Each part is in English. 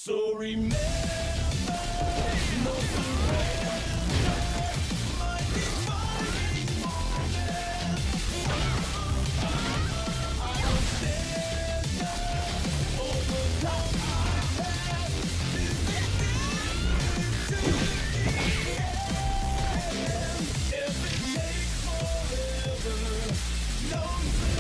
So remember, no surrender. Might be fighting moment. I will stand up, overcome my past. This is to the end. If it takes forever, no surrender. Now or never.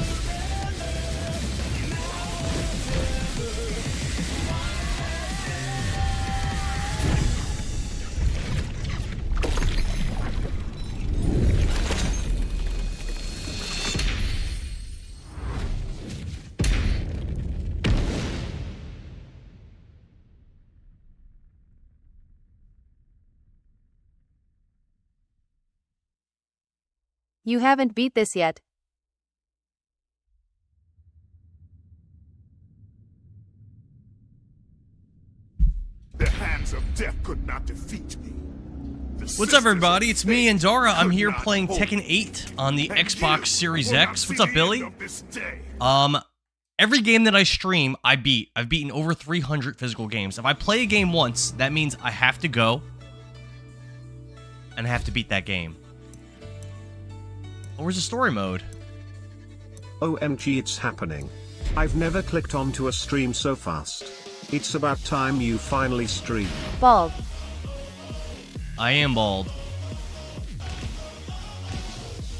You haven't beat this yet. The hands of death could not defeat me. What's up, everybody? It's me, Endara. I'm here playing Tekken 8 on the Xbox Series X. What's up, Billy? Every game that I stream, I beat. I've beaten over 300 physical games. If I play a game once, that means I have to go and I have to beat that game. Oh, where's the story mode? OMG, it's happening. I've never clicked onto a stream so fast. It's about time you finally stream. Bald. I am bald.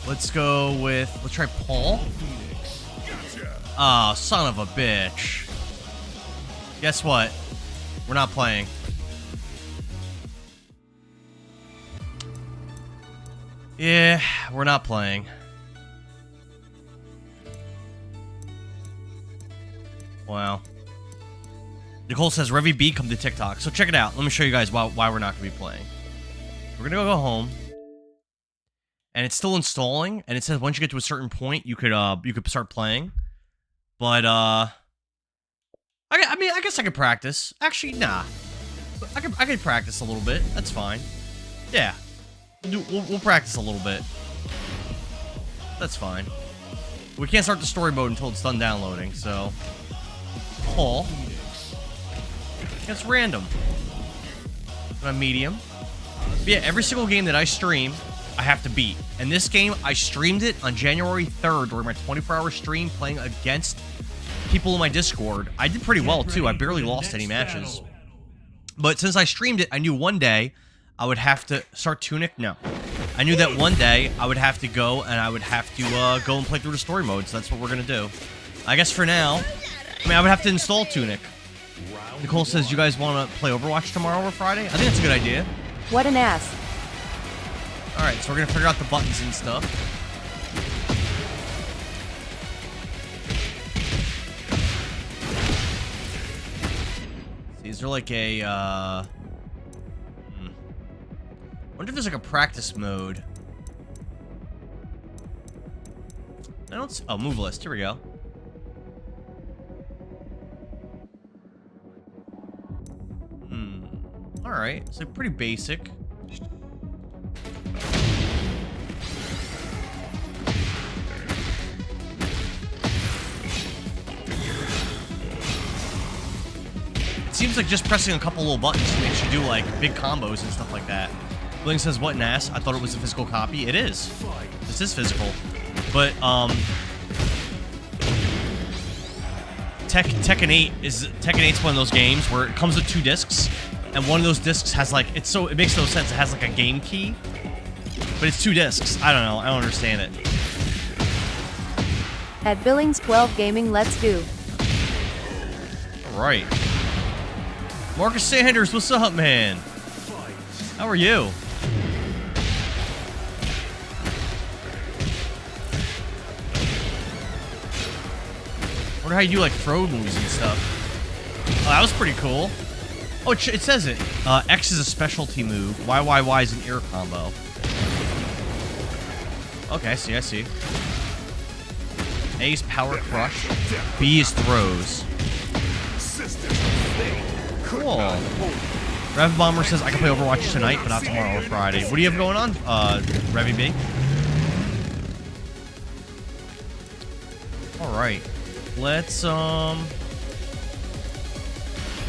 Let's go with... Let's try Paul. Oh, son of a bitch. Guess what? We're not playing. Yeah, we're not playing. Wow. Nicole says, Revy B, come to TikTok. So check it out. Let me show you guys why we're not going to be playing. We're going to go home. And it's still installing. And it says once you get to a certain point, you could start playing. But, I mean, I guess I could practice. Actually, nah. I could practice a little bit. That's fine. Yeah. We'll practice a little bit. That's fine. We can't start the story mode until it's done downloading, so... Paul. It's random. I'm a medium. But yeah, every single game that I stream, I have to beat. And this game, I streamed it on January 3rd during my 24-hour stream playing against people in my Discord. I did pretty well, too. I barely lost any matches. But since I streamed it, I knew one day I would have to start Tunic. No. I knew that one day I would have to go and I would have to go and play through the story mode. So that's what we're going to do. I guess for now, I mean, I would have to install Tunic. Nicole says, you guys want to play Overwatch tomorrow or Friday? I think that's a good idea. What an ass. Alright, so we're going to figure out the buttons and stuff. See, is there like a, I wonder if there's like a practice mode. I don't see, oh, move list. Here we go. Alright, so pretty basic. It seems like just pressing a couple little buttons makes you do like big combos and stuff like that. Bling says, what an ass. I thought it was a physical copy. It is. This is physical. But, Tekken 8's one of those games where it comes with 2 discs, and one of those discs has like, it makes no sense. It has like a game key, but it's 2 discs. I don't know. I don't understand it. At Billings 12 Gaming, let's do. All right. Marcus Sanders, what's up, man? How are you? I wonder how you do like throw moves and stuff. Oh, that was pretty cool. Oh, it says it. X is a specialty move. YYY is an air combo. Okay, I see. A is power crush. B is throws. Cool. Rev Bomber says I can play Overwatch tonight, but not tomorrow or Friday. What do you have going on, Revy B? Alright. Let's,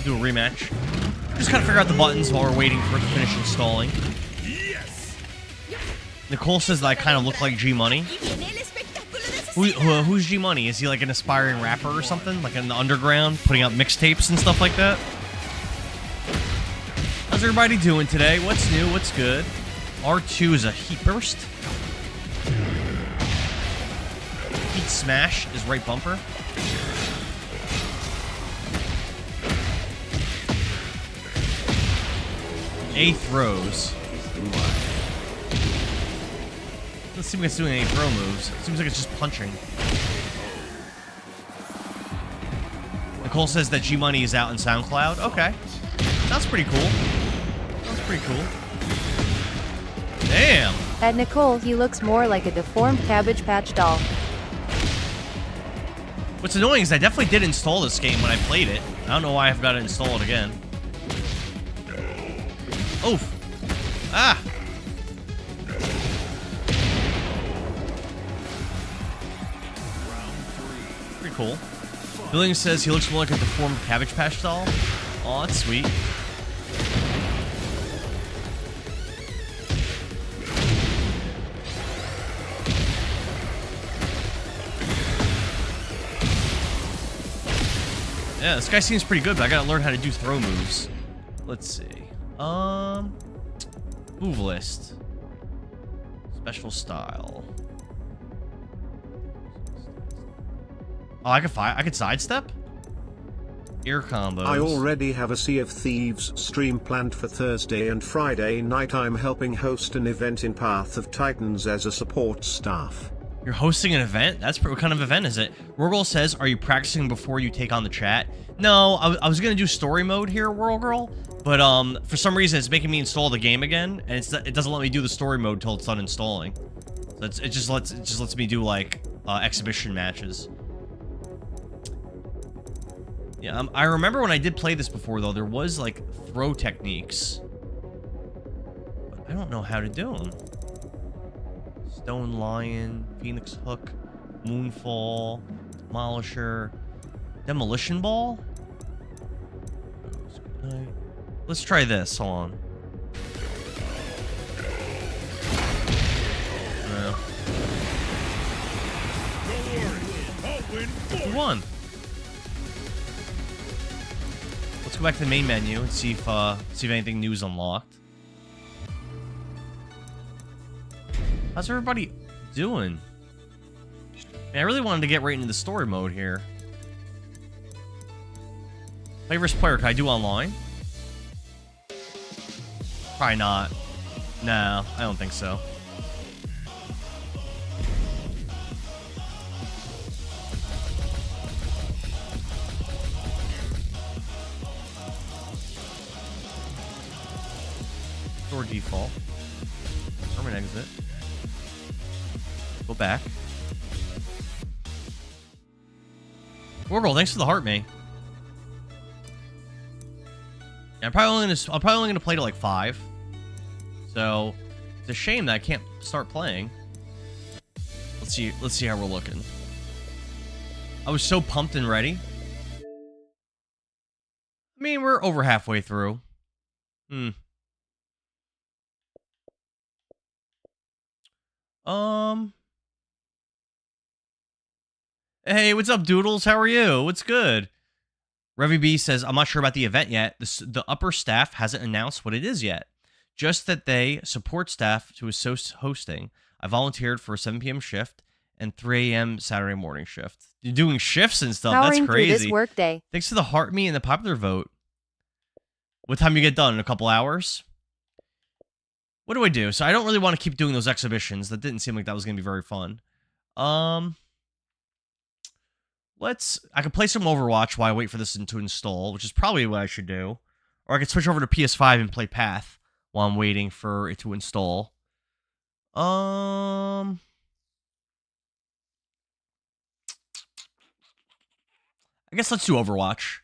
do a rematch. Just kind of figure out the buttons while we're waiting for it to finish installing. Yes! Nicole says that I kind of look like G Money. Who's G Money? Is he like an aspiring rapper or something? Like in the underground, putting out mixtapes and stuff like that? How's everybody doing today? What's new? What's good? R2 is a heat burst. Heat smash is right bumper. A throws. Let's see if it's doing any throw moves. It seems like it's just punching. Nicole says that G Money is out in SoundCloud. Okay. That's pretty cool. That's pretty cool. Damn. At Nicole, he looks more like a deformed Cabbage Patch doll. What's annoying is I definitely did install this game when I played it. I don't know why I've got to install it again. Oof. Ah. Pretty cool. Billings says he looks more like a deformed Cabbage Patch doll. Oh, that's sweet. Yeah, this guy seems pretty good, but I gotta learn how to do throw moves. Let's see. Move list. Special style. Oh, I could sidestep? Air combos. I already have a Sea of Thieves stream planned for Thursday and Friday night. I'm helping host an event in Path of Titans as a support staff. You're hosting an event? What kind of event is it? Whirlgirl says, are you practicing before you take on the chat? No, I was going to do story mode here, Whirlgirl, but for some reason it's making me install the game again, and it doesn't let me do the story mode till it's done installing. So it just lets me do, like, exhibition matches. Yeah, I remember when I did play this before, though, there was, like, throw techniques. But I don't know how to do them. Stone Lion, Phoenix Hook, Moonfall, Demolisher, Demolition Ball? Let's try this, hold on. No. Don't worry, I'll win for Who won? Let's go back to the main menu and see if anything new is unlocked. How's everybody doing? Man, I really wanted to get right into the story mode here. Play versus player, can I do online? Probably not. No, I don't think so. Store default. Permanent exit. Go back. Orbital, thanks for the heart, me. Yeah, I'm probably only gonna play to like 5. So it's a shame that I can't start playing. Let's see how we're looking. I was so pumped and ready. I mean, we're over halfway through. Hey, what's up, Doodles? How are you? What's good? Revy B says, I'm not sure about the event yet. The upper staff hasn't announced what it is yet. Just that they support staff to assist hosting. I volunteered for a 7 p.m. shift and 3 a.m. Saturday morning shift. You're doing shifts and stuff. Powering That's crazy. through this workday. Thanks to the heart me and the popular vote. What time you get done? In a couple hours? What do I do? So I don't really want to keep doing those exhibitions. That didn't seem like that was going to be very fun. I could play some Overwatch while I wait for this to install, which is probably what I should do. Or I could switch over to PS5 and play Path while I'm waiting for it to install. I guess let's do Overwatch.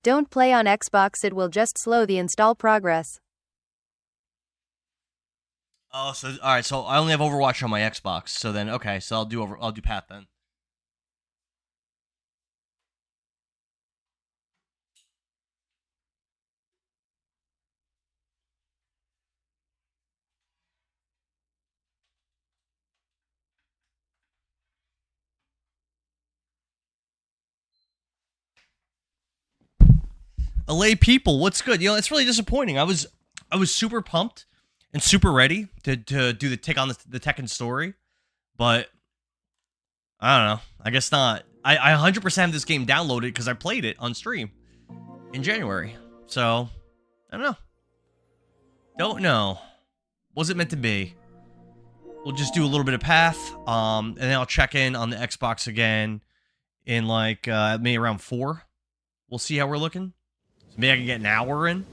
Don't play on Xbox, it will just slow the install progress. Oh, so all right. So I only have Overwatch on my Xbox. So then, okay. So I'll do Path then. LA people, what's good? You know, it's really disappointing. I was super pumped and super ready to do the take on the Tekken story, but I don't know. I guess not. I 100% have this game downloaded because I played it on stream in January. So I don't know. Don't know. Was it meant to be? We'll just do a little bit of Path, and then I'll check in on the Xbox again in like maybe around 4. We'll see how we're looking. So maybe I can get an hour in.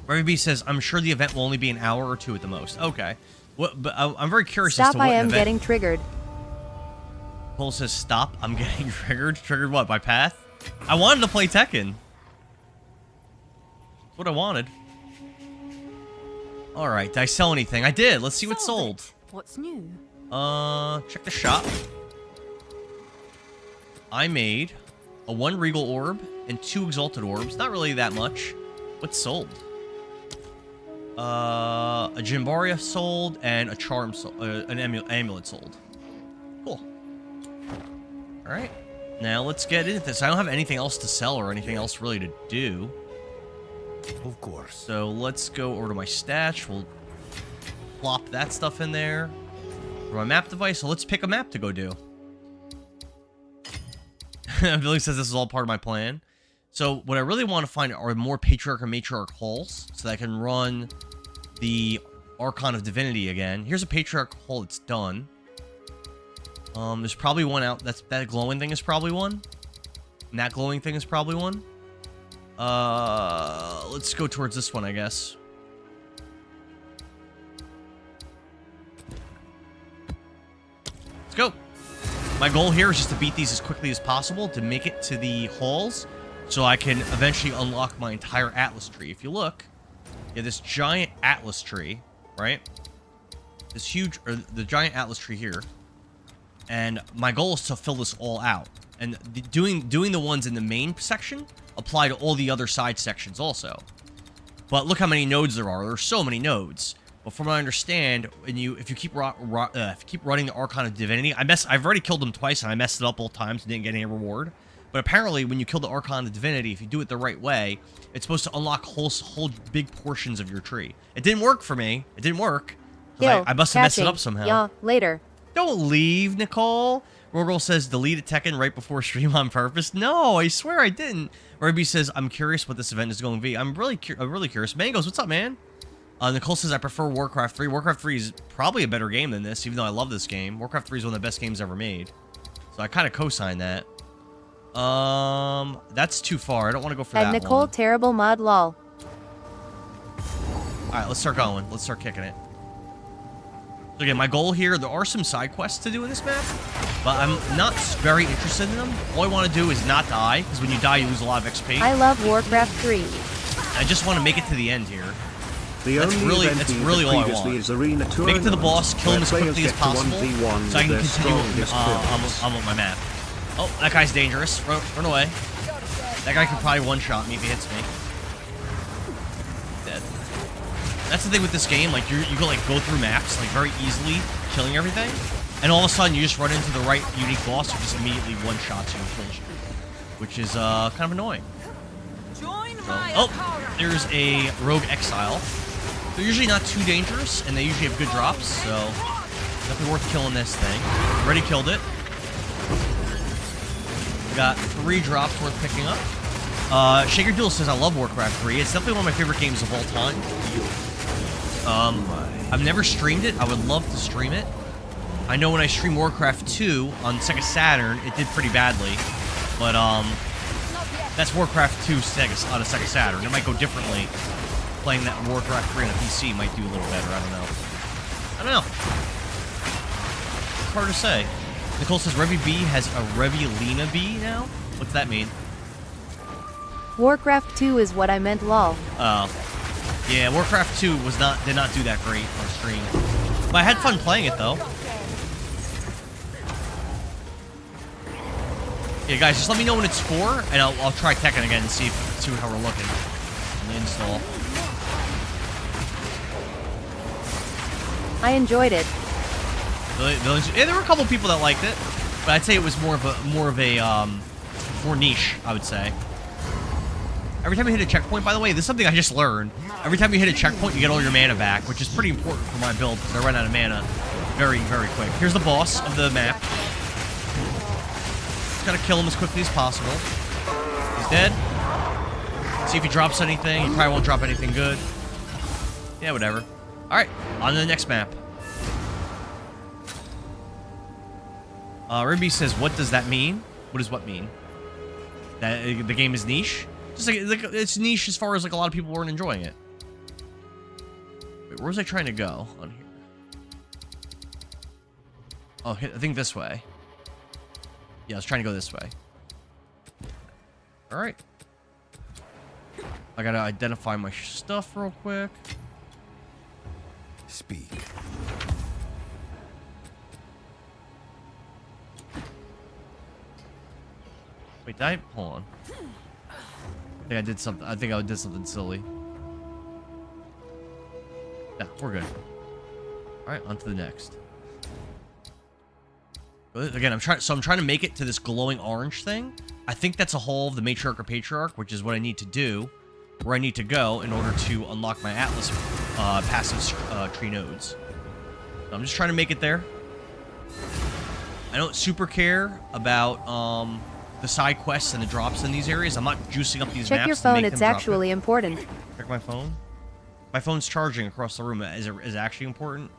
Remy B says, I'm sure the event will only be an hour or 2 at the most. Okay. Well, but I'm very curious as to what I am event. getting triggered. Cole says, stop, I'm getting triggered. Triggered what, by Path? I wanted to play Tekken. That's what I wanted. Alright, did I sell anything? I did. Let's see what's sold. What's new? Check the shop. I made a 1 Regal Orb and 2 Exalted Orbs. Not really that much. What's sold? A Jimbaria sold and a Charm sold. An Amulet sold. Cool. Alright. Now let's get into this. I don't have anything else to sell or anything else really to do. Of course. So let's go over to my stash. We'll plop that stuff in there. For my map device. So let's pick a map to go do. Billy says this is all part of my plan. So what I really want to find are more Patriarch and Matriarch halls so that I can run the Archon of Divinity again. Here's a Patriarch hall that's done. There's probably one out. That glowing thing is probably one. And that glowing thing is probably one. Let's go towards this one, I guess. Let's go. My goal here is just to beat these as quickly as possible to make it to the halls so I can eventually unlock my entire Atlas tree. If you look, you have this giant Atlas tree, right? This huge, or the giant Atlas tree here. And my goal is to fill this all out. And doing the ones in the main section apply to all the other side sections also. But look how many nodes there are. There are so many nodes. But from what I understand, if you keep running the Archon of Divinity, I've already killed them twice and I messed it up both times and didn't get any reward. But apparently, when you kill the Archon of Divinity, if you do it the right way, it's supposed to unlock whole big portions of your tree. It didn't work for me. It didn't work. I must have messed it up somehow. Yeah, later. Don't leave, Nicole. Rorgirl says, deleted Tekken right before stream on purpose. No, I swear I didn't. Ruby says, I'm curious what this event is going to be. I'm really curious. Mangoes, what's up, man? Nicole says, I prefer Warcraft 3. Warcraft 3 is probably a better game than this, even though I love this game. Warcraft 3 is one of the best games ever made. So I kind of co-sign that. That's too far. I don't want to go for that Nicole, one. terrible mod lol. Alright, let's start going. Let's start kicking it. So again, my goal here, there are some side quests to do in this map, but I'm not very interested in them. All I want to do is not die, because when you die, you lose a lot of XP. I love Warcraft 3. I just want to make it to the end here. That's really all I want. Make it to the boss, kill him as quickly as possible, so I can continue on with my map. Oh, that guy's dangerous. Run away. That guy could probably one-shot me if he hits me. Dead. That's the thing with this game, like, you can, like, go through maps, like, very easily, killing everything, and all of a sudden you just run into the right unique boss who just immediately one-shots you and kills you. Which is, kind of annoying. Oh, there's a Rogue Exile. They're usually not too dangerous, and they usually have good drops, so definitely worth killing this thing. Already killed it. We got 3 drops worth picking up. Shaker Duel says, I love Warcraft 3. It's definitely one of my favorite games of all time. I've never streamed it. I would love to stream it. I know when I streamed Warcraft 2 on Sega Saturn, it did pretty badly. But, that's Warcraft 2 on a Sega Saturn. It might go differently. Playing that Warcraft 3 on a PC might do a little better. I don't know. It's hard to say. Nicole says Revy B has a Reviolina B now? What's that mean? Warcraft 2 is what I meant lol. Oh. Yeah, Warcraft 2 did not do that great on stream. But I had fun playing it though. Yeah, guys, just let me know when it's 4, and I'll try Tekken again and see how we're looking on the install. I enjoyed it. Yeah, there were a couple people that liked it, but I'd say it was more of a more niche, I would say. Every time you hit a checkpoint, by the way, this is something I just learned. Every time you hit a checkpoint, you get all your mana back, which is pretty important for my build because I run out of mana very, very quick. Here's the boss of the map. Just gotta kill him as quickly as possible. He's dead. See if he drops anything. He probably won't drop anything good. Yeah, whatever. Alright, on to the next map. Rimby says, what does that mean? What does what mean? That the game is niche? Just like it's niche as far as like a lot of people weren't enjoying it. Wait, where was I trying to go on here? Oh, I think this way. Yeah, I was trying to go this way. Alright. I gotta identify my stuff real quick. Speak. Wait, did I? Hold on. I think I did something. I think I did something silly. Yeah, we're good. Alright, on to the next. Again, I'm trying to make it to this glowing orange thing. I think that's a hole of the matriarch or patriarch, which is what I need to do, where I need to go in order to unlock my Atlas passive tree nodes. So I'm just trying to make it there. I don't super care about the side quests and the drops in these areas. I'm not juicing up these maps. Check your to phone, make it's them drop actually it. important. Check my phone. My phone's charging across the room. Is it actually important?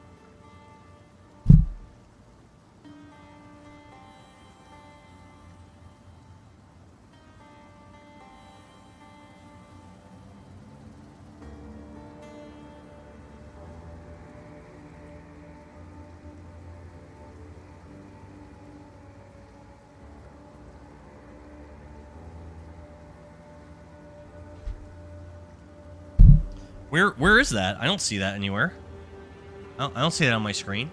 Where is that? I don't see that anywhere. I don't see that on my screen.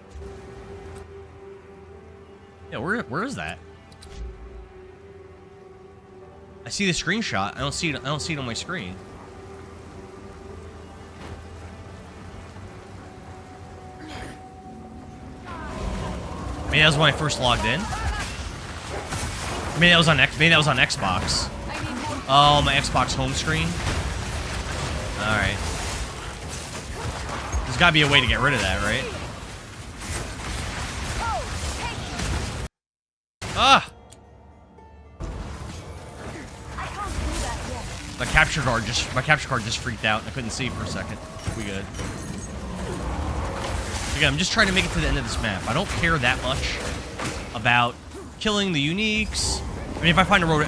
Yeah, where is that? I see the screenshot. I don't see it. I don't see it on my screen. Maybe that was when I first logged in. Maybe that was on Xbox. Oh, my Xbox home screen. All right. There's got to be a way to get rid of that, right? Ah! My capture card just freaked out and I couldn't see for a second. We good. Again, I'm just trying to make it to the end of this map. I don't care that much about killing the uniques. I mean, if I find a rogue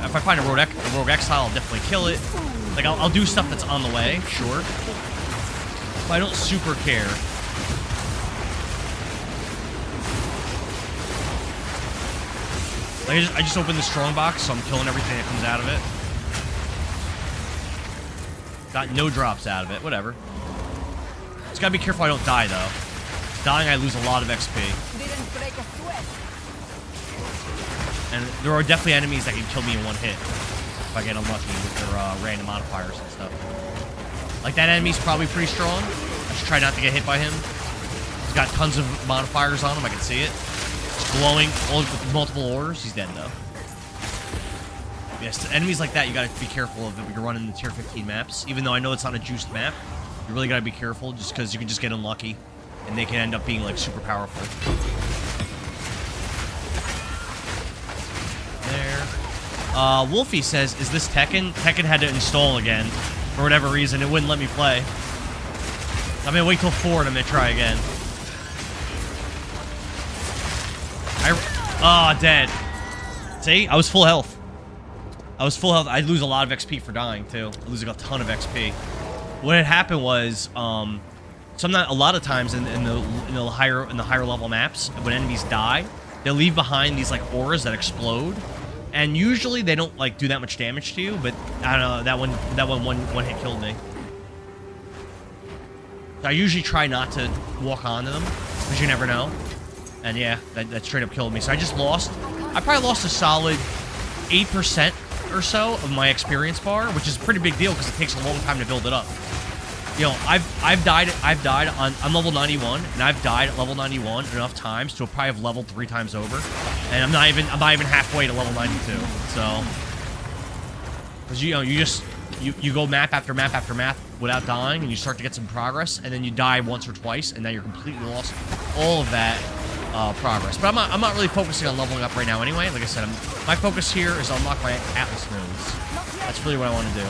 exile, I'll definitely kill it. Like, I'll do stuff that's on the way, sure. But I don't super care. Like, I just opened the strong box, so I'm killing everything that comes out of it. Got no drops out of it, whatever. Just gotta be careful I don't die, though. Dying, I lose a lot of XP. And there are definitely enemies that can kill me in one hit if I get unlucky with their random modifiers and stuff. Like, that enemy's probably pretty strong. I should try not to get hit by him. He's got tons of modifiers on him. I can see it. It's glowing with multiple ores. He's dead, though. Yes, enemies like that, you gotta be careful of if you're running the tier 15 maps. Even though I know it's not a juiced map, you really gotta be careful just because you can just get unlucky. And they can end up being, like, super powerful. There. Wolfie says, is this Tekken? Tekken had to install again. For whatever reason, it wouldn't let me play. I'm gonna wait till 4 and I'm gonna try again. Dead. See? I was full health. I'd lose a lot of XP for dying, too. I lose like a ton of XP. What had happened was, a lot of times in the higher level maps, when enemies die, they leave behind these like auras that explode, and usually they don't like do that much damage to you. But I don't know, that one hit killed me. I usually try not to walk onto them, because you never know. And yeah, that straight up killed me. So I just lost. I probably lost a solid 8% or so of my experience bar, which is a pretty big deal because it takes a long time to build it up. You know, I'm level 91, and I've died at level 91 enough times to probably have leveled 3 times over, and I'm not even halfway to level 92. So, because you go map after map after map without dying, and you start to get some progress, and then you die once or twice, and now you're completely lost all of that progress. But I'm not really focusing on leveling up right now anyway. Like I said, my focus here is unlock my Atlas nodes. That's really what I want to do.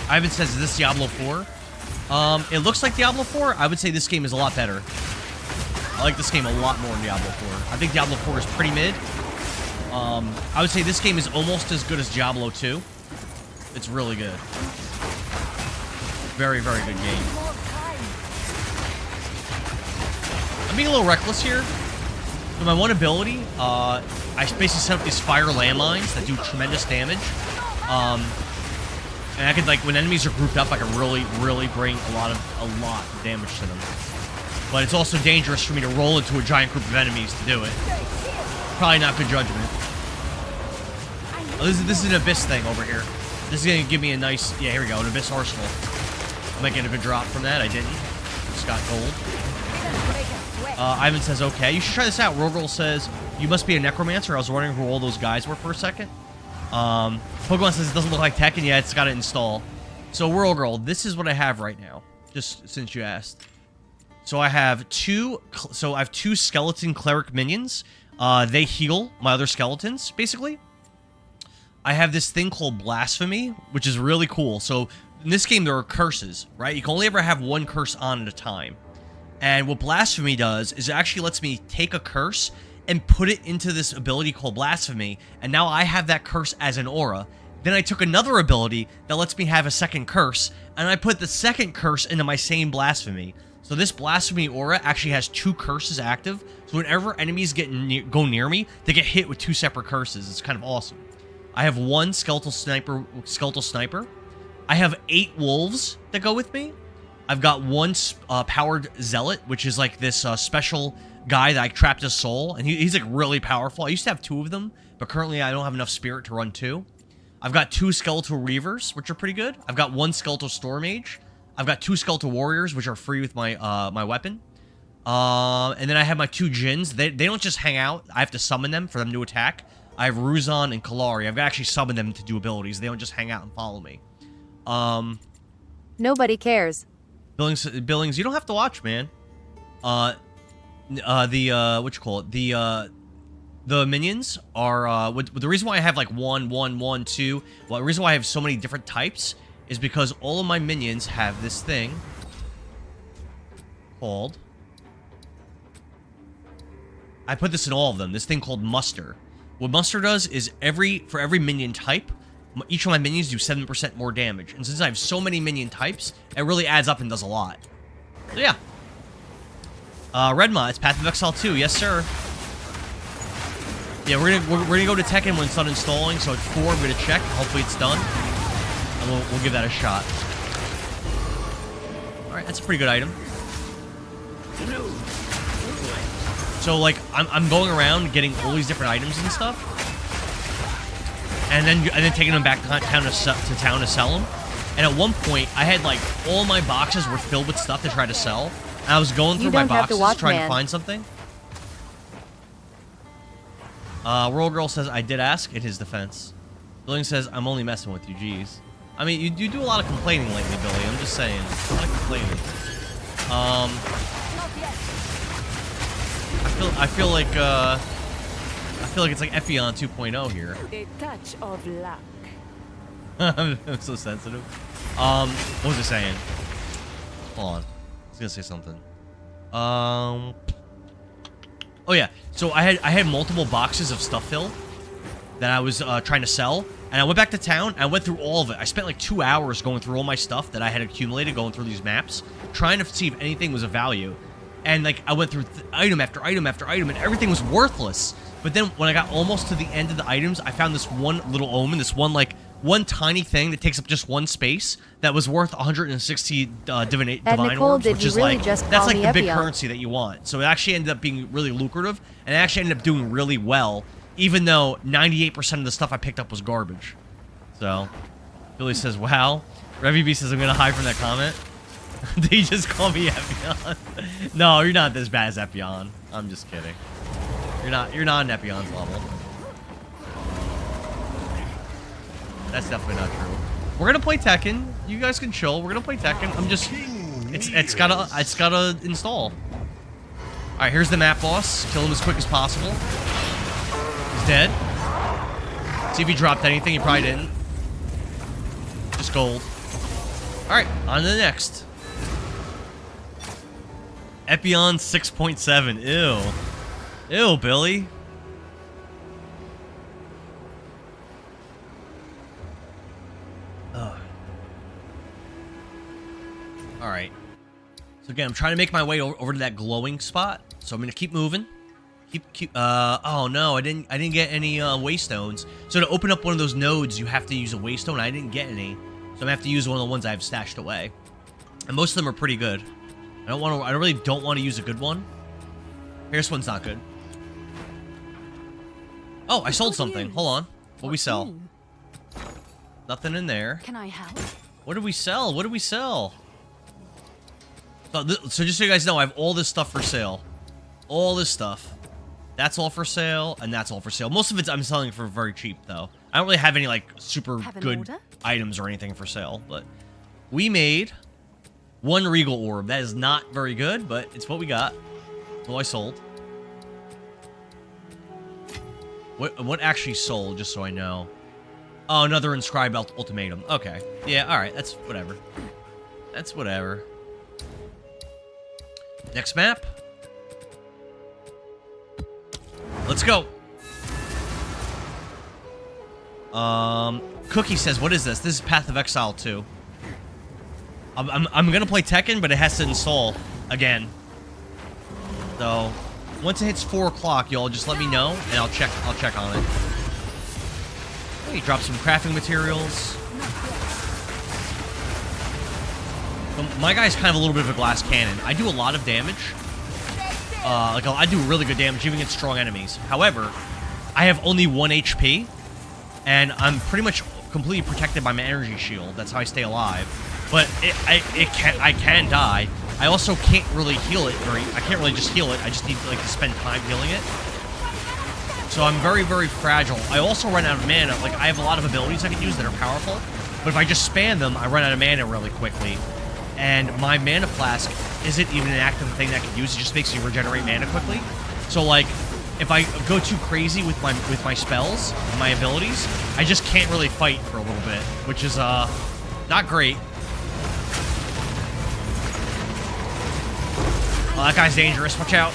Ivan says, is this Diablo 4? It looks like Diablo 4. I would say this game is a lot better. I like this game a lot more than Diablo 4. I think Diablo 4 is pretty mid. I would say this game is almost as good as Diablo 2. It's really good. Very, very good game. I'm being a little reckless here. With my one ability, I basically set up these fire landmines that do tremendous damage. And I could, like, when enemies are grouped up, I can really, really bring a lot of damage to them. But it's also dangerous for me to roll into a giant group of enemies to do it. Probably not good judgment. Oh, this is an Abyss thing over here. This is going to give me a nice... Yeah, here we go, an Abyss Arsenal. I might get a good drop from that. I didn't. Just got gold. Ivan says, okay. You should try this out. Rogirl says, you must be a necromancer. I was wondering who all those guys were for a second. Pokemon says it doesn't look like Tekken. Yeah, it's got to install. So, World Girl, this is what I have right now. Just since you asked. So I have two skeleton cleric minions. They heal my other skeletons, basically. I have this thing called Blasphemy, which is really cool. So in this game, there are curses, right? You can only ever have one curse on at a time. And what Blasphemy does is it actually lets me take a curse and put it into this ability called Blasphemy, and now I have that curse as an aura. Then I took another ability that lets me have a second curse, and I put the second curse into my same Blasphemy. So this Blasphemy aura actually has 2 curses active, so whenever enemies go near me, they get hit with 2 separate curses. It's kind of awesome. I have 1 skeletal sniper. I have 8 wolves that go with me. I've got 1 powered zealot, which is like this special guy that I trapped his soul, and he's like really powerful. I used to have 2 of them, but currently I don't have enough spirit to run 2. I've got 2 skeletal reavers, which are pretty good. I've got 1 skeletal storm mage. I've got 2 skeletal warriors, which are free with my my weapon. And then I have my 2 djinns. They don't just hang out. I have to summon them for them to attack. I have Ruzon and Kalari. I've got to actually summon them to do abilities. They don't just hang out and follow me. Nobody cares. Billings, you don't have to watch, man. What you call it? The minions are, the reason why I have like 1, 1, 1, 2, well, the reason why I have so many different types is because all of my minions have this thing called, I put this in all of them, this thing called Muster. What Muster does is for every minion type, each of my minions do 7% more damage. And since I have so many minion types, it really adds up and does a lot. So yeah. Redma, it's Path of Exile 2, yes sir. Yeah, we're gonna go to Tekken when it's done installing, so at 4 I'm gonna check, hopefully it's done. And we'll give that a shot. Alright, that's a pretty good item. So like I'm going around getting all these different items and stuff. And then taking them back to town to sell them. And at one point, I had like all my boxes were filled with stuff to try to sell. And I was going through my boxes trying to find something. World Girl says, I did ask, in his defense. Billing says, I'm only messing with you, jeez. I mean, you do a lot of complaining lately, Billy, I'm just saying. A lot of complaining. I feel like it's like Ephion 2.0 here. A touch of luck. I'm so sensitive. What was I saying? Hold on. I was gonna say something. Oh yeah. So I had multiple boxes of stuff filled that I was trying to sell, and I went back to town and I went through all of it. I spent like 2 hours going through all my stuff that I had accumulated, going through these maps, trying to see if anything was of value. And like I went through item after item after item, and everything was worthless. But then when I got almost to the end of the items, I found this one little omen, this one like one tiny thing that takes up just one space that was worth 160 divine Nicole, orbs, did which you is really like just that's call like me the big Epion? currency that you want. So it actually ended up being really lucrative, and it actually ended up doing really well, even though 98% of the stuff I picked up was garbage. So Billy says, "Wow." Revy B says, "I'm gonna hide from that comment." Did you just call me Epion? No, you're not this bad as Epion. I'm just kidding. You're not on Epion's level. That's definitely not true. We're gonna play Tekken. You guys can chill. We're gonna play Tekken. I'm just it's gotta install. Alright, here's the map boss. Kill him as quick as possible. He's dead. See if he dropped anything. He probably didn't. Just gold. Alright, on to the next. Epion 6.7. Ew. Ew, Billy. Ugh. Alright. So again, I'm trying to make my way over to that glowing spot. So I'm gonna keep moving. Oh no, I didn't get any waystones. So to open up one of those nodes, you have to use a waystone. I didn't get any. So I'm gonna have to use one of the ones I have stashed away. And most of them are pretty good. I really don't want to use a good one. This one's not good. Oh, I sold something. Hold on. What we sell? Nothing in there. Can I help? What did we sell? What did we sell? So just so you guys know, I have all this stuff for sale. All this stuff. That's all for sale, and that's all for sale. Most of it I'm selling for very cheap, though. I don't really have any, like, super good items or anything for sale, but we made one Regal Orb. That is not very good, but it's what we got. So I sold. What actually sold, just so I know? Oh, another Inscribed Ultimatum. Okay. Yeah, alright. That's whatever. That's whatever. Next map. Let's go. Cookie says, what is this? This is Path of Exile 2. I'm gonna play Tekken, but it has to install again. So once it hits 4 o'clock, y'all just let me know, and I'll check on it. Hey, drop some crafting materials. So my guy's kind of a little bit of a glass cannon. I do a lot of damage. I do really good damage even against strong enemies. However, I have only 1 HP, and I'm pretty much completely protected by my energy shield. That's how I stay alive. But I can die. I also can't really heal it. I can't really just heal it. I just need to spend time healing it. So I'm very, very fragile. I also run out of mana. Like, I have a lot of abilities I can use that are powerful, but if I just spam them, I run out of mana really quickly. And my mana flask isn't even an active thing that I can use. It just makes me regenerate mana quickly. So like, if I go too crazy with my spells, my abilities, I just can't really fight for a little bit, which is not great. Oh, that guy's dangerous. Watch out.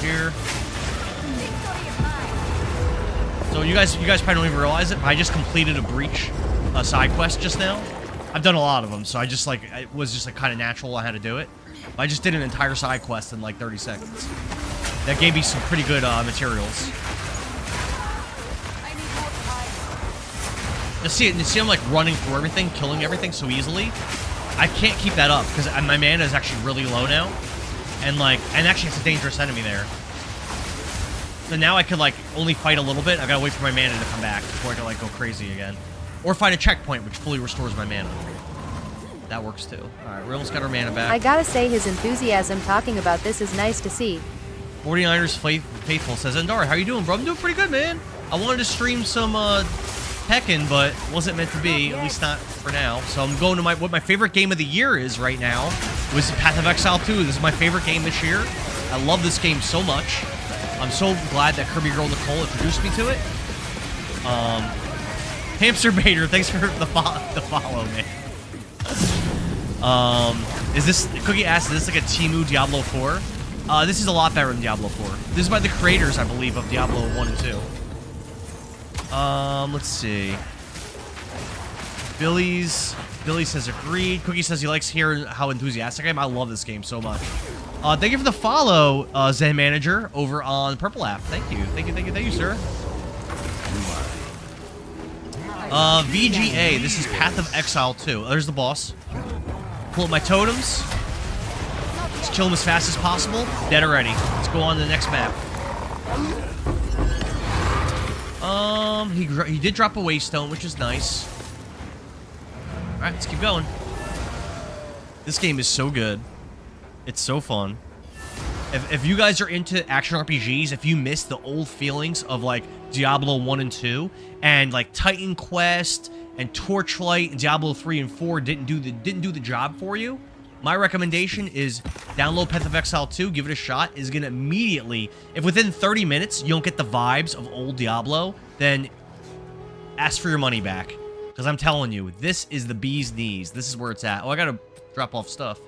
Here. So you guys probably don't even realize it, but I just completed a breach side quest just now. I've done a lot of them, so I just it was just kind of natural I had to do it. I just did an entire side quest in like 30 seconds. That gave me some pretty good materials. You see I'm like running through everything, killing everything so easily. I can't keep that up because my mana is actually really low now. And actually it's a dangerous enemy there. So now I could only fight a little bit. I gotta wait for my mana to come back before I can go crazy again. Or find a checkpoint which fully restores my mana. That works too. Alright, we almost got our mana back. I gotta say his enthusiasm talking about this is nice to see. 49ers Faithful says, Endara, how you doing, bro? I'm doing pretty good, man. I wanted to stream some Tekken, but wasn't meant to be, at least not for now. So I'm going to what my favorite game of the year is right now, was Path of Exile 2. This is my favorite game this year. I love this game so much. I'm so glad that Kirby Girl Nicole introduced me to it. Hamster Bader, thanks for the follow, man. Is this, Cookie asked, is this like a Temu Diablo 4? This is a lot better than Diablo 4. This is by the creators, I believe, of Diablo 1 and 2. Let's see. Billy says agreed. Cookie says he likes hearing how enthusiastic I am. I love this game so much. Thank you for the follow, Zen Manager, over on Purple app. Thank you. Thank you, sir. VGA, this is Path of Exile 2. There's the boss. Pull up my totems. Let's kill him as fast as possible. Dead already. Let's go on to the next map. He did drop a Waystone, which is nice. Alright, let's keep going. This game is so good. It's so fun. If you guys are into action RPGs, if you miss the old feelings of like Diablo 1 and 2 and like Titan Quest and Torchlight and Diablo 3 and 4 didn't do the job for you, my recommendation is download Path of Exile 2, give it a shot. It's gonna immediately, if within 30 minutes you don't get the vibes of old Diablo, then ask for your money back. Because I'm telling you, this is the bee's knees. This is where it's at. Oh, I gotta drop off stuff.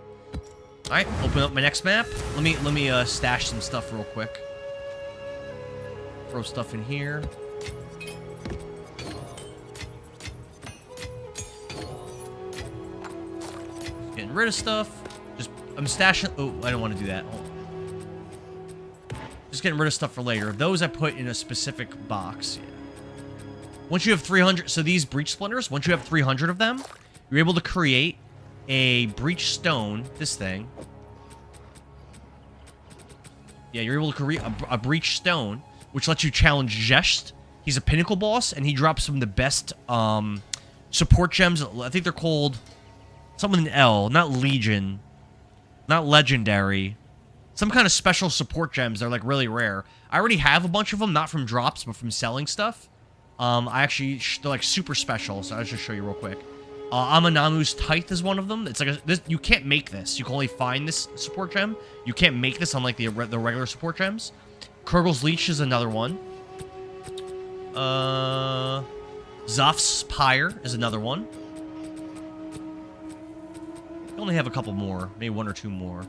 Alright, open up my next map. Let me stash some stuff real quick. Throw stuff in here. Getting rid of stuff. I'm stashing. Oh, I don't want to do that. Just getting rid of stuff for later. Those I put in a specific box. Yeah. Once you have 300, so these breach splinters, once you have 300 of them, you're able to create a breach stone, this thing. Yeah, you're able to create a breach stone, which lets you challenge Zest. He's a pinnacle boss, and he drops some of the best support gems. I think they're called something with an L, not Legion, not Legendary. Some kind of special support gems. They're like really rare. I already have a bunch of them, not from drops, but from selling stuff. I actually, they're like super special, so I'll just show you real quick. Amannamu's Tithe is one of them. It's like you can't make this. You can only find this support gem. You can't make this unlike the regular support gems. Kurgel's Leech is another one. Zoph's Pyre is another one. I only have a couple more, maybe one or two more.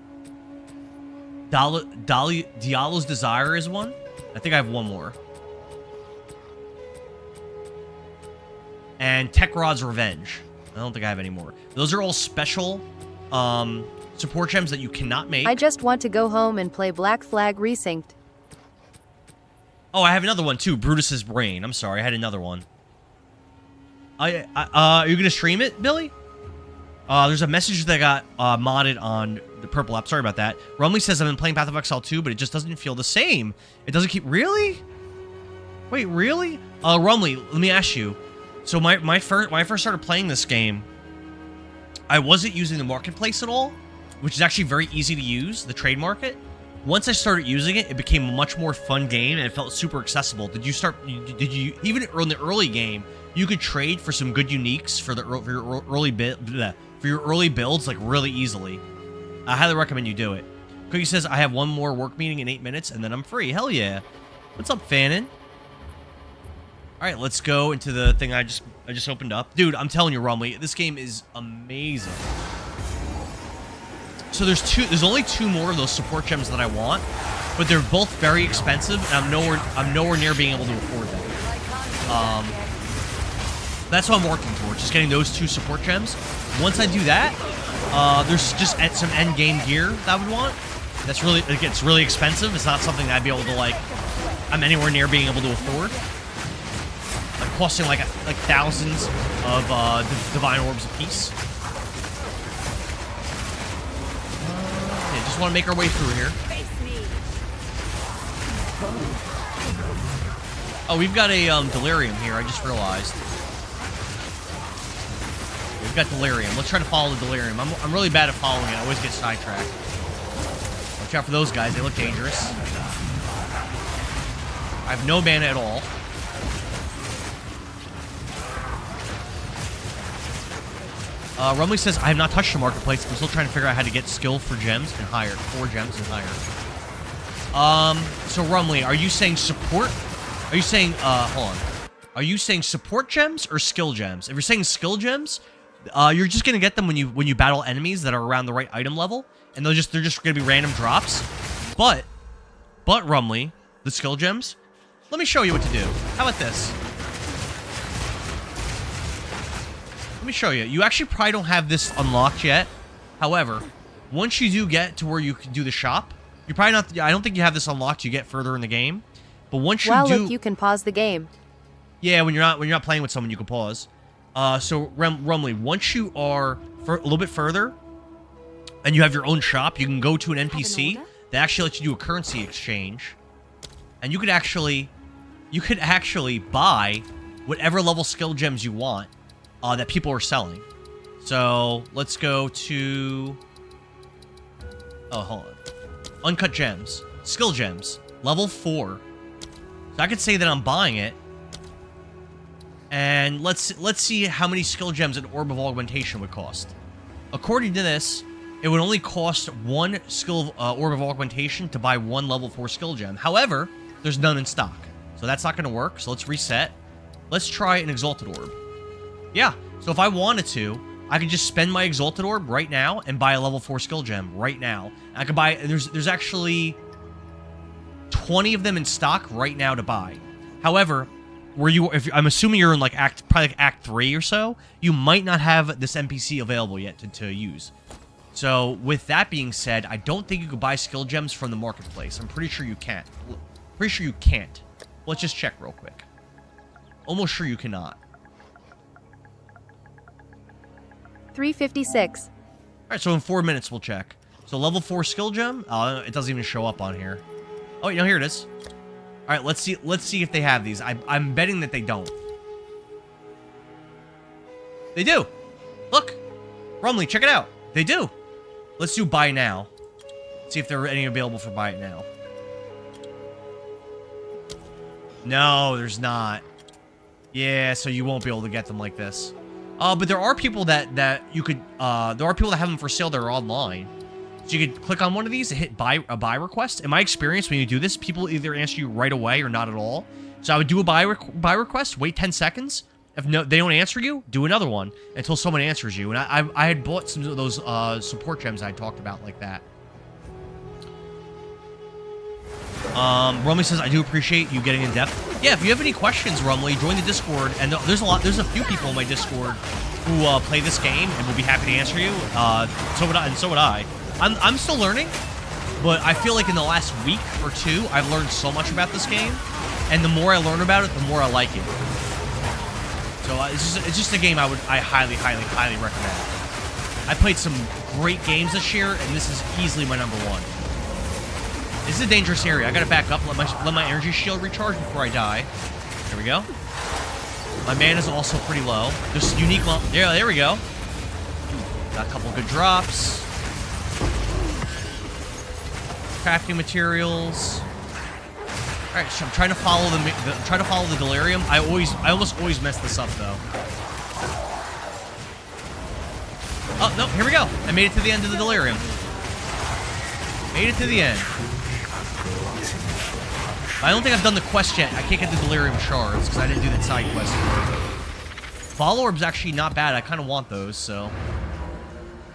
Diallo's Desire is one. I think I have one more. And Tekrod's Revenge. I don't think I have any more. Those are all special support gems that you cannot make. I just want to go home and play Black Flag Resynced. Oh, I have another one too. Brutus's Brain. I'm sorry, I had another one. Are you gonna stream it, Billy? There's a message that got modded on the Purple app. Sorry about that. Rumley says I've been playing Path of Exile 2, but it just doesn't feel the same. It doesn't keep... Really? Wait, really? Rumley, let me ask you. So when I first started playing this game, I wasn't using the marketplace at all, which is actually very easy to use, the trade market. Once I started using it, it became a much more fun game, and it felt super accessible. Did you even in the early game, you could trade for some good uniques for your early builds like really easily. I highly recommend you do it. Cookie says I have one more work meeting in 8 minutes, and then I'm free. Hell yeah! What's up, Fannin? All right, let's go into the thing I just opened up. Dude, I'm telling you, Rumley, this game is amazing. So there's only 2 more of those support gems that I want, but they're both very expensive, and I'm nowhere near being able to afford them. That's what I'm working towards, just getting those 2 support gems. Once I do that, there's just some end game gear that I would want. That's really, like, it's really expensive. It's not something that I'd be able to, like, I'm anywhere near being able to afford. Like costing like thousands of divine orbs a piece. Yeah, just want to make our way through here. Oh, we've got a delirium here. I just realized. We've got delirium. Let's try to follow the delirium. I'm really bad at following it. I always get sidetracked. Watch out for those guys. They look dangerous. I have no mana at all. Rumley says, I have not touched the marketplace. I'm still trying to figure out how to get skill for gems and higher. 4 gems and higher. So Rumley, are you saying support? Are you saying, hold on. Are you saying support gems or skill gems? If you're saying skill gems, you're just gonna get them when you battle enemies that are around the right item level, and they're just gonna be random drops. But Rumley, the skill gems, let me show you what to do. How about this? Let me show you. You actually probably don't have this unlocked yet. However, Once you do get to where you can do the shop, you're probably not. I don't think you have this unlocked. You get further in the game, but once you do, Well, you can pause the game. yeah, when you're not playing with someone, you can pause. So Rumley, once you are a little bit further, and you have your own shop, you can go to an NPC that actually lets you do a currency exchange, and you could actually buy whatever level skill gems you want that people are selling. So let's go to hold on, uncut gems, skill gems, level 4. So I could say that I'm buying it. And let's see how many skill gems an Orb of Augmentation would cost. According to this, it would only cost 1 skill Orb of Augmentation to buy 1 level 4 skill gem. However, there's none in stock. So that's not going to work. So let's reset. Let's try an Exalted Orb. Yeah, so if I wanted to, I could just spend my Exalted Orb right now and buy a level 4 skill gem right now. I could buy... There's actually 20 of them in stock right now to buy. However... I'm assuming you're in like probably like Act 3 or so, you might not have this NPC available yet to use. So with that being said, I don't think you could buy skill gems from the marketplace. I'm pretty sure you can't. Pretty sure you can't. Let's just check real quick. Almost sure you cannot. 356. All right, so in 4 minutes we'll check. So level 4 skill gem. It doesn't even show up on here. Oh, no, here it is. All right, let's see if they have these. I'm betting that they don't. They do. Look. Rumley, check it out. They do. Let's do buy now. See if there are any available for buy it now. No, there's not. Yeah, so you won't be able to get them like this. But there are people that you could there are people that have them for sale that are online. So you could click on one of these and hit a buy request. In my experience, when you do this, people either answer you right away or not at all. So I would do a buy request, wait 10 seconds. If they don't answer you, do another one until someone answers you. And I had bought some of those support gems I talked about like that. Rumley says, I do appreciate you getting in depth. Yeah, if you have any questions, Rumley, join the Discord. And there's a few people in my Discord who play this game and will be happy to answer you. So would I. I'm still learning, but I feel like in the last week or two, I've learned so much about this game, and the more I learn about it, the more I like it. So it's just a game I highly, highly, highly recommend. I played some great games this year, and this is easily my #1. This is a dangerous area. I gotta back up, let my energy shield recharge before I die. There we go. My mana is also pretty low. There's unique... Yeah, there we go. Got a couple good drops. Crafting materials. All right, so I'm trying to follow the delirium. I almost always mess this up though. Oh no, here we go. I made it to the end of the delirium. Made it to the end. I don't think I've done the quest yet. I can't get the delirium shards because I didn't do that side quest. Fall orbs actually not bad. I kind of want those, so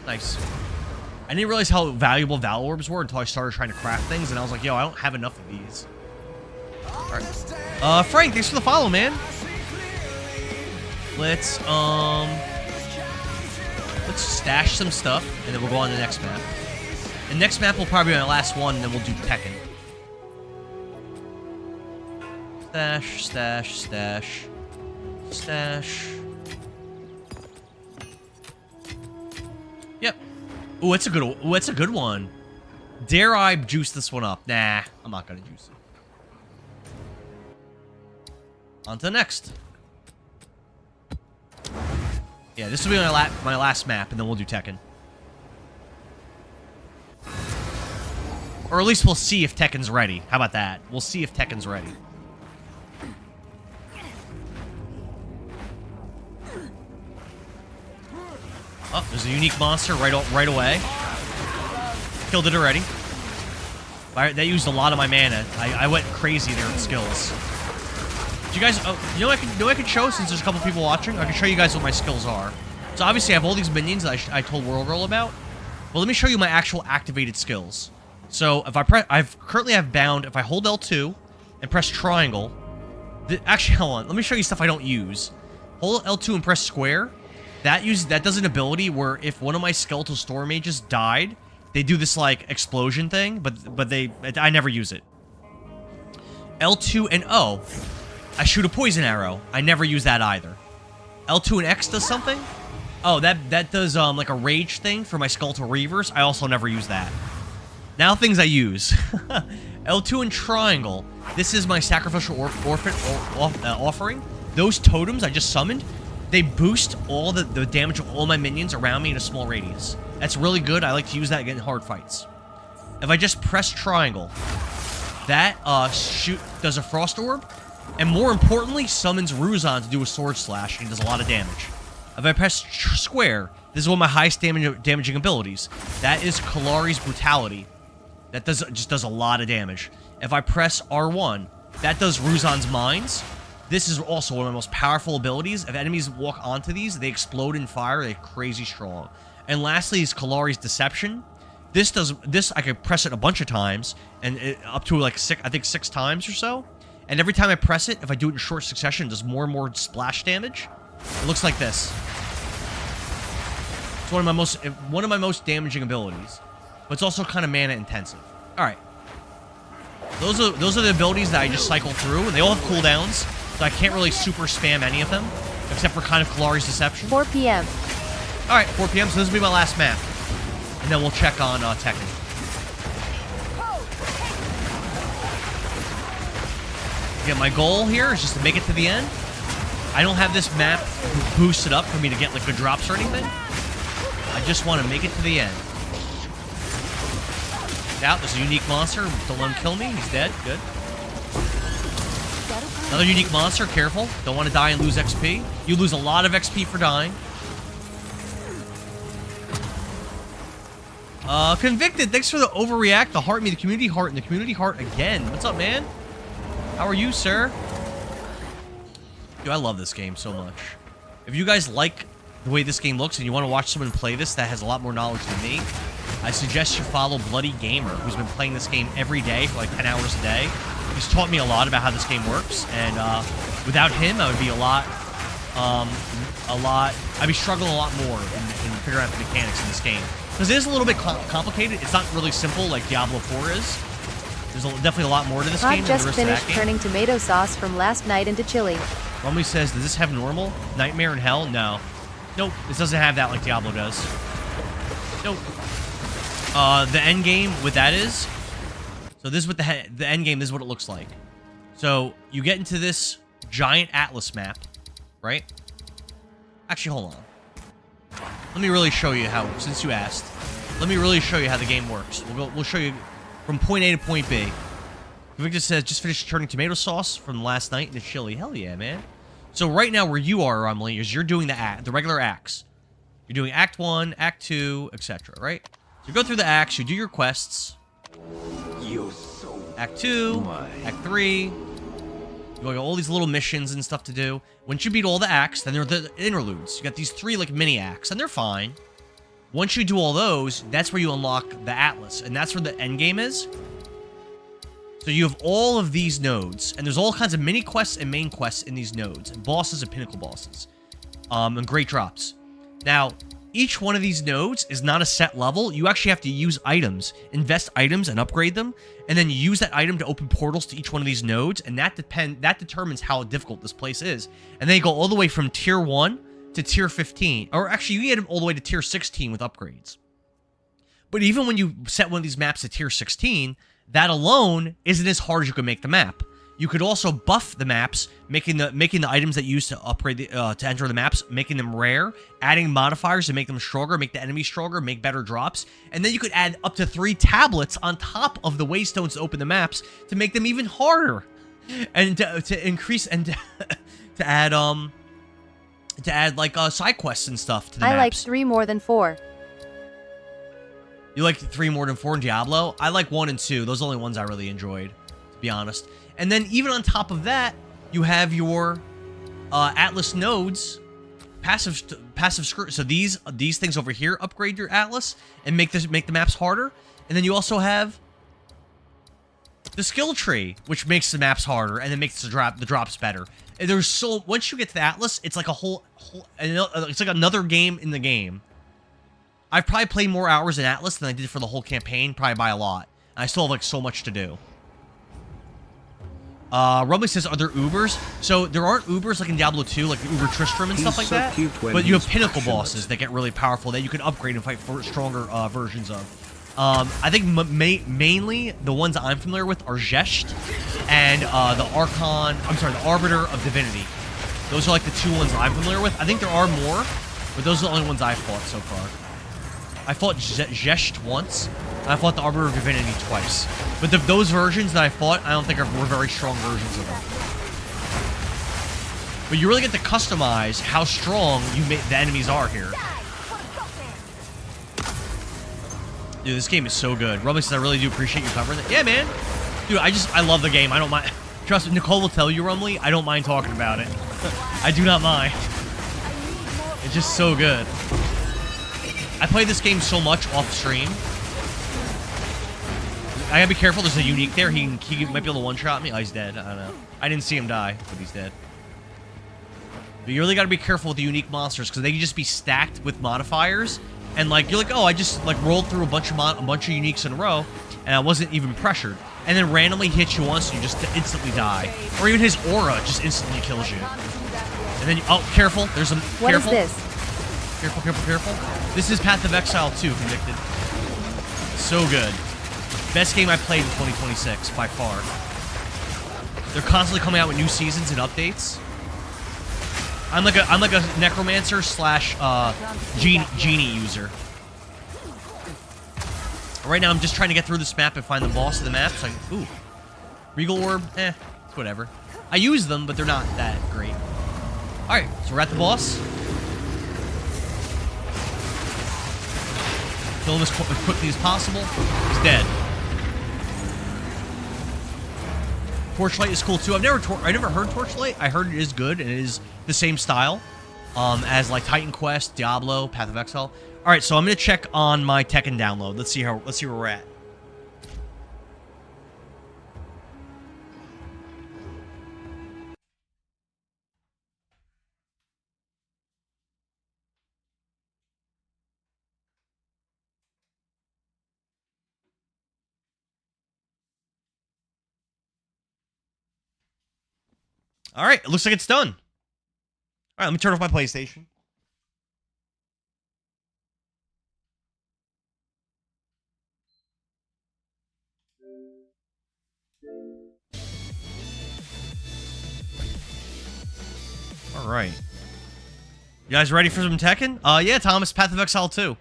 nice. I didn't realize how valuable Val Orbs were until I started trying to craft things, and I was like, yo, I don't have enough of these. Alright. Frank, thanks for the follow, man. Let's stash some stuff, and then we'll go on to the next map. The next map will probably be my last one, and then we'll do Tekken. Stash, stash, stash. Stash. Yep. Ooh, that's a good. Ooh, that's a good one. Dare I juice this one up? Nah, I'm not gonna juice it. On to the next. Yeah, this will be my last map, and then we'll do Tekken. Or at least we'll see if Tekken's ready. How about that? We'll see if Tekken's ready. Oh, there's a unique monster right away. Killed it already. That used a lot of my mana. I went crazy there in skills. Do you guys... Oh, you know what I could show since there's a couple people watching? I can show you guys what my skills are. So obviously I have all these minions that I told World Girl about. Well, let me show you my actual activated skills. So if I currently have bound. If I hold L2 and press triangle... Actually, hold on. Let me show you stuff I don't use. Hold L2 and press square. That does an ability where if one of my skeletal storm mages died, they do this like explosion thing, but I never use it. L2 and O, I shoot a poison arrow. I never use that either. L2 and X does something. Oh, that does like a rage thing for my skeletal reavers. I also never use that. Now things I use. L2 and triangle. This is my sacrificial offering. Those totems I just summoned, they boost all the damage of all my minions around me in a small radius. That's really good. I like to use that in hard fights. If I just press triangle, that does a frost orb, and more importantly, summons Ruzan to do a sword slash, and he does a lot of damage. If I press square, this is one of my highest damaging abilities. That is Kalari's Brutality. That just does a lot of damage. If I press R1, that does Ruzan's Mines. This is also one of my most powerful abilities. If enemies walk onto these, they explode in fire. They're crazy strong. And lastly is Kalari's Deception. This I could press it a bunch of times, and up to like I think 6 times or so. And every time I press it, if I do it in short succession, it does more and more splash damage. It looks like this. It's one of my most damaging abilities, but it's also kind of mana intensive. All right, those are the abilities that I just cycle through, and they all have cooldowns, so I can't really super spam any of them, except for kind of Kalari's Deception. 4 p.m. All right, 4 p.m. So this will be my last map, and then we'll check on Tekken. Yeah, my goal here is just to make it to the end. I don't have this map boosted up for me to get like good drops or anything. I just want to make it to the end. Out, there's a unique monster. Don't let him kill me. He's dead. Good. Another unique monster. Careful. Don't want to die and lose XP. You lose a lot of XP for dying. Convicted. Thanks for the overreact. The heart me, the community heart, and the community heart again. What's up, man? How are you, sir? Dude, I love this game so much. If you guys like the way this game looks and you want to watch someone play this that has a lot more knowledge than me, I suggest you follow Bloody Gamer, who's been playing this game every day for like 10 hours a day. He's taught me a lot about how this game works, and without him, I would be I'd be struggling a lot more in figuring out the mechanics in this game. Because it is a little bit complicated. It's not really simple like Diablo 4 is. There's definitely a lot more to this game than the rest of that game. Just finished turning tomato sauce from last night into chili. Rumley says, does this have normal? Nightmare in Hell? No. Nope. This doesn't have that like Diablo does. Nope. The end game, what that is. So this is what the end game, this is what it looks like. So you get into this giant Atlas map, right? Actually, hold on. Let me really show you how, since you asked, let me really show you how the game works. We'll show you from point A to point B. Victor says, just finished turning tomato sauce from last night into chili. Hell yeah, man. So right now where you are, Rumley, is you're doing the regular acts. You're doing Act 1, Act 2, etc., right? So you go through the acts, you do your quests. Act 2, Act 3. You got all these little missions and stuff to do. Once you beat all the acts, then there are the interludes. You got these 3 like mini acts, and they're fine. Once you do all those, that's where you unlock the Atlas, and that's where the end game is. So you have all of these nodes, and there's all kinds of mini quests and main quests in these nodes, and bosses and pinnacle bosses, and great drops. Now, each one of these nodes is not a set level. You actually have to use items, invest items, and upgrade them, and then you use that item to open portals to each one of these nodes, and that determines how difficult this place is. And then you go all the way from tier 1 to tier 15, or actually, you can get them all the way to tier 16 with upgrades. But even when you set one of these maps to tier 16, that alone isn't as hard as you can make the map. You could also buff the maps, making the items that you use to upgrade to enter the maps, making them rare, adding modifiers to make them stronger, make the enemy stronger, make better drops, and then you could add up to 3 tablets on top of the waystones to open the maps to make them even harder, and to increase and to add like side quests and stuff to the maps. I like 3 more than 4. You like 3 more than 4 in Diablo? I like 1 and 2. Those are the only ones I really enjoyed, to be honest. And then even on top of that, you have your Atlas nodes, passive script. So these things over here upgrade your Atlas and make the maps harder. And then you also have the skill tree, which makes the maps harder and then makes the drops better. And once you get to the Atlas, it's like it's like another game in the game. I've probably played more hours in Atlas than I did for the whole campaign, probably by a lot. I still have, like, so much to do. Rumbly says, are there Ubers? So, there aren't Ubers like in Diablo 2, like the Uber Tristram and stuff like so that. cute when But you have he's pinnacle passionate. bosses that get really powerful that you can upgrade and fight for stronger versions of. I think mainly the ones I'm familiar with are Zesht and the Arbiter of Divinity. Those are like the 2 ones I'm familiar with. I think there are more, but those are the only ones I've fought so far. I fought Zesht once, and I fought the Arbiter of Divinity twice. But those versions that I fought, I don't think were very strong versions of them. But you really get to customize how strong the enemies are here. Dude, this game is so good. Rumbly says, I really do appreciate you covering it. Yeah, man. Dude, I love the game. I don't mind. Trust me, Nicole will tell you, Rumbly, I don't mind talking about it. I do not mind. It's just so good. I play this game so much off stream. I gotta be careful. There's a unique there. He might be able to one-shot me. Oh, he's dead. I don't know. I didn't see him die, but he's dead. But you really gotta be careful with the unique monsters because they can just be stacked with modifiers. And like you're like, oh, I just like rolled through a bunch of uniques in a row, and I wasn't even pressured. And then randomly hits you once, and you just instantly die. Or even his aura just instantly kills you. And then oh, careful. There's some. What is careful. this? Careful, careful, careful. This is Path of Exile 2, Convicted. So good. Best game I played in 2026, by far. They're constantly coming out with new seasons and updates. I'm like a necromancer slash genie user. Right now I'm just trying to get through this map and find the boss of the map. So ooh. Regal Orb, it's whatever. I use them, but they're not that great. Alright, so we're at the boss. Kill him as quickly as possible. He's dead. Torchlight is cool too. I never heard Torchlight. I heard it is good and it is the same style as like Titan Quest, Diablo, Path of Exile. All right, so I'm gonna check on my Tekken download. Let's see where we're at. All right, it looks like it's done. All right, let me turn off my PlayStation. All right. You guys ready for some Tekken? Yeah, Thomas, Path of Exile 2.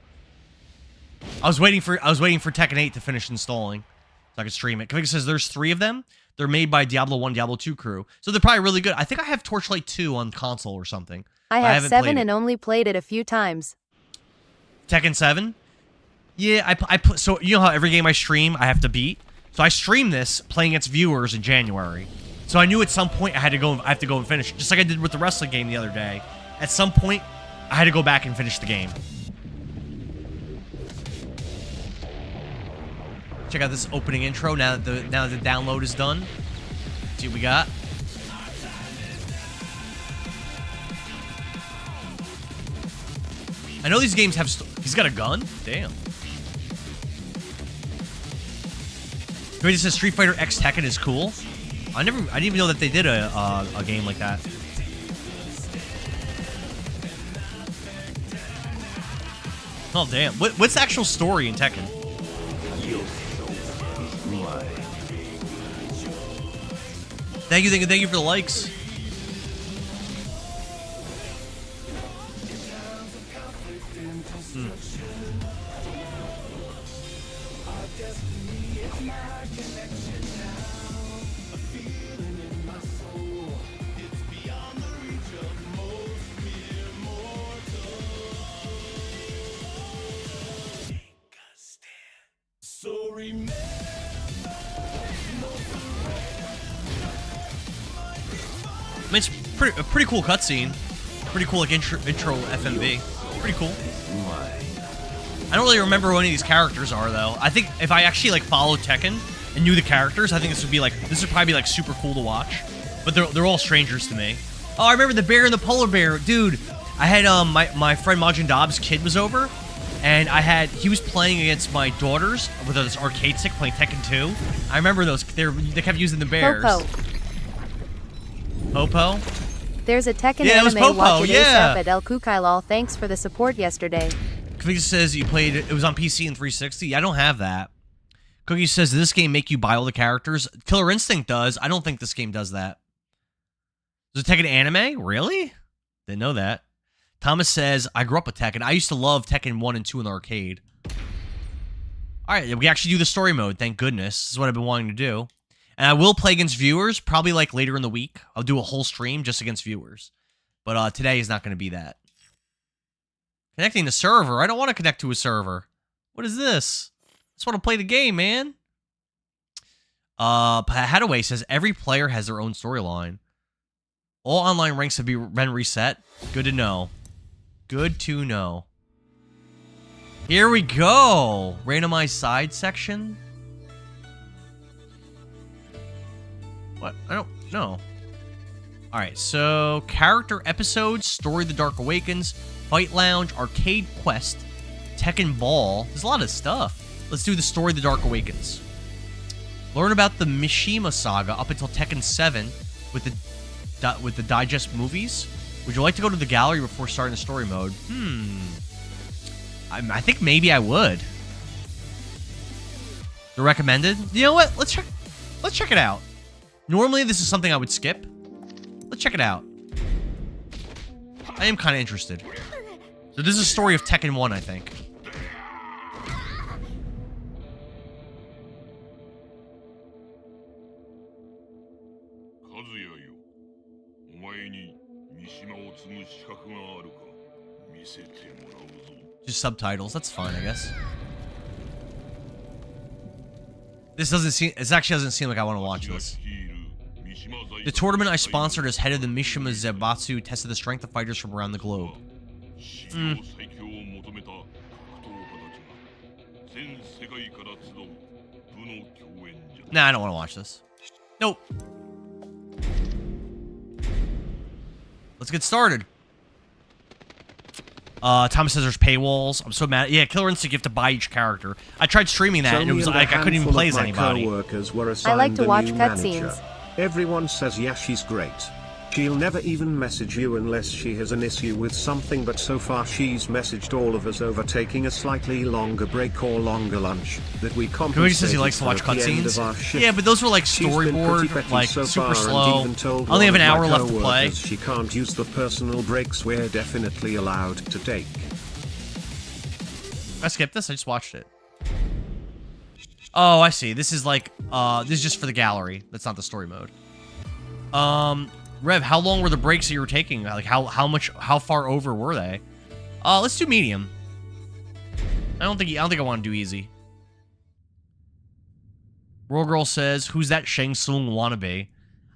I was waiting for Tekken 8 to finish installing so I could stream it. Kavika says there's 3 of them. They're made by Diablo 1, Diablo 2 crew. So they're probably really good. I think I have Torchlight 2 on console or something. I but have haven't 7 played and only played it a few times. Tekken 7? Yeah, I put so you know how every game I stream I have to beat? So I streamed this playing its viewers in January. So I knew at some point I have to go and finish it. Just like I did with the wrestling game the other day. At some point I had to go back and finish the game. Check out this opening intro now that the download is done. See what we got. I know these games have. He's got a gun. Damn. It says Street Fighter X Tekken is cool. I didn't even know that they did a game like that. Oh damn! What's the actual story in Tekken? Thank you for the likes. I mean, it's a pretty cool cutscene. Pretty cool, like, intro FMV. Pretty cool. I don't really remember who any of these characters are, though. I think if I actually, like, followed Tekken and knew the characters, I think this would probably be, like, super cool to watch. But they're all strangers to me. Oh, I remember the bear and the polar bear. Dude, I had, my friend Majin Dobbs' kid was over, And he was playing against my daughters with this arcade stick playing Tekken 2. I remember those. They kept using the bears. Popo. There's a Tekken Yeah, it was anime Popo, watching yeah. ASAP at El Kukailal. Thanks for the support yesterday. Cookie says you played it was on PC and 360. I don't have that. Cookie says, does this game make you buy all the characters? Killer Instinct does. I don't think this game does that. Does it Tekken anime? Really? Didn't know that. Thomas says, I grew up with Tekken. I used to love Tekken 1 and 2 in the arcade. Alright, we actually do the story mode, thank goodness. This is what I've been wanting to do. And I will play against viewers, probably like later in the week. I'll do a whole stream just against viewers. But today is not going to be that. Connecting to server? I don't want to connect to a server. What is this? I just want to play the game, man. Hadaway says, every player has their own storyline. All online ranks have been reset. Good to know. Good to know. Here we go. Randomized side section. What? I don't know. Alright, so character episodes, Story The Dark Awakens, Fight Lounge, Arcade Quest, Tekken Ball. There's a lot of stuff. Let's do the Story The Dark Awakens. Learn about the Mishima saga up until Tekken 7 with the digest movies. Would you like to go to the gallery before starting the story mode? I think maybe I would. They're recommended? You know what? Let's check it out. Normally this is something I would skip. Let's check it out. I am kind of interested. So this is a story of Tekken 1, I think. Just subtitles, that's fine, I guess. This actually doesn't seem like I want to watch this. The tournament I sponsored as head of the Mishima Zaibatsu tested the strength of fighters from around the globe. Nah, I don't want to watch this. Nope. Let's get started. Thomas says there's paywalls. I'm so mad. Yeah, Killer Instinct, you have to buy each character. I tried streaming that, and it was like I couldn't even play as anybody. I like to watch cutscenes. Everyone says Yashi's great. She'll never even message you unless she has an issue with something, but so far she's messaged all of us over taking a slightly longer break or longer lunch that we compensated. Cody says he likes to watch cutscenes. Yeah, but those were like storyboard, like so super slow. I only have an hour left to play. She can't use the personal breaks we're definitely allowed to take. I skipped this. I just watched it. Oh, I see. This is like this is just for the gallery. That's not the story mode. Rev, how long were the breaks that you were taking? Like how far over were they? Let's do medium. I don't think I want to do easy. Roll Girl says, "Who's that Shang Tsung wannabe?"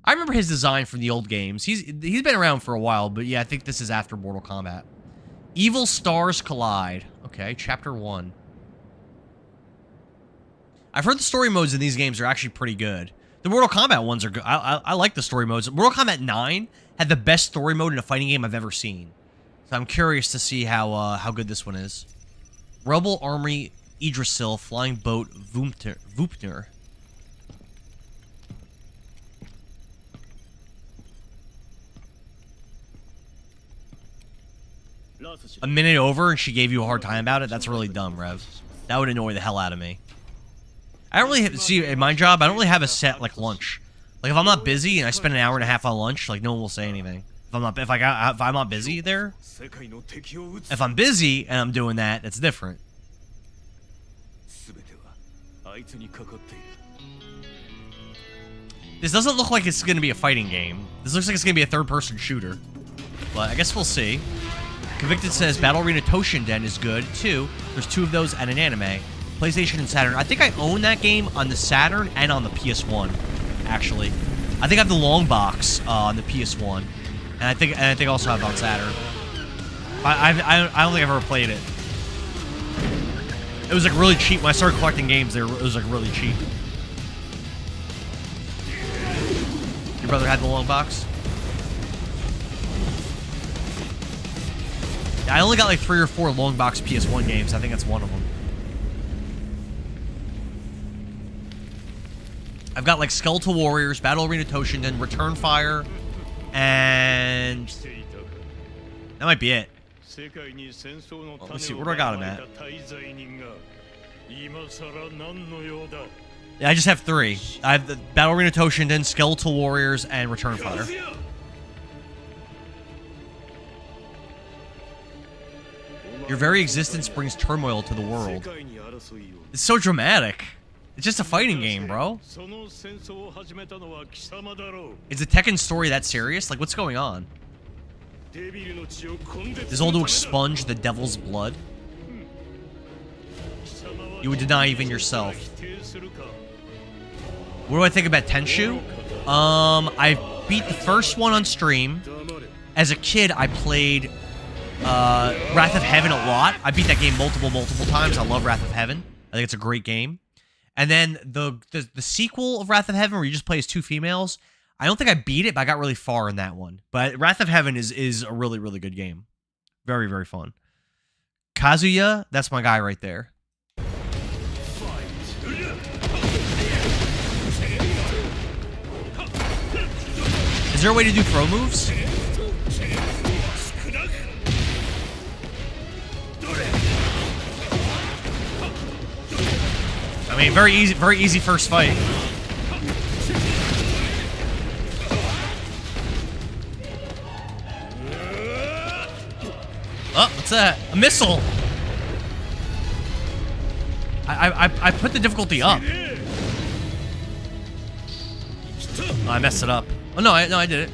I remember his design from the old games. He's been around for a while, but yeah, I think this is after Mortal Kombat. Evil Stars Collide. Okay, Chapter 1. I've heard the story modes in these games are actually pretty good. The Mortal Kombat ones are good. I like the story modes. Mortal Kombat 9 had the best story mode in a fighting game I've ever seen. So I'm curious to see how good this one is. Rebel Army Idrisil, Flying Boat Vupner. A minute over and she gave you a hard time about it? That's really dumb, Rev. That would annoy the hell out of me. I don't really see in my job. I don't really have a set like lunch. Like if I'm not busy and I spend an hour and a half on lunch, like no one will say anything. If I'm not busy there. If I'm busy and I'm doing that, it's different. This doesn't look like it's going to be a fighting game. This looks like it's going to be a third-person shooter. But I guess we'll see. Convicted says Battle Arena Toshinden is good too. There's 2 of those and an anime. PlayStation and Saturn. I think I own that game on the Saturn and on the PS1, actually. I think I have the long box on the PS1, and I think I also have it on Saturn. I don't think I've ever played it. It was like really cheap when I started collecting games. It was like really cheap. Your brother had the long box? I only got like 3 or 4 long box PS1 games. I think that's one of them. I've got like Skeletal Warriors, Battle Arena Toshinden, Return Fire, and that might be it. Let me see, where do I got him at? Yeah, I just have 3. I have the Battle Arena Toshinden, Skeletal Warriors, and Return Fire. Your very existence brings turmoil to the world. It's so dramatic. It's just a fighting game, bro. Is the Tekken story that serious? Like, what's going on? Is all to expunge the devil's blood? You would deny even yourself. What do I think about Tenshu? I beat the first one on stream. As a kid, I played Wrath of Heaven a lot. I beat that game multiple times. I love Wrath of Heaven. I think it's a great game. And then the sequel of Wrath of Heaven, where you just play as 2 females, I don't think I beat it, but I got really far in that one. But Wrath of Heaven is a really, really good game. Very, very fun. Kazuya, that's my guy right there. Is there a way to do throw moves? I mean, very easy first fight. Oh, what's that? A missile! I put the difficulty up. Oh, I messed it up. Oh no, I did it.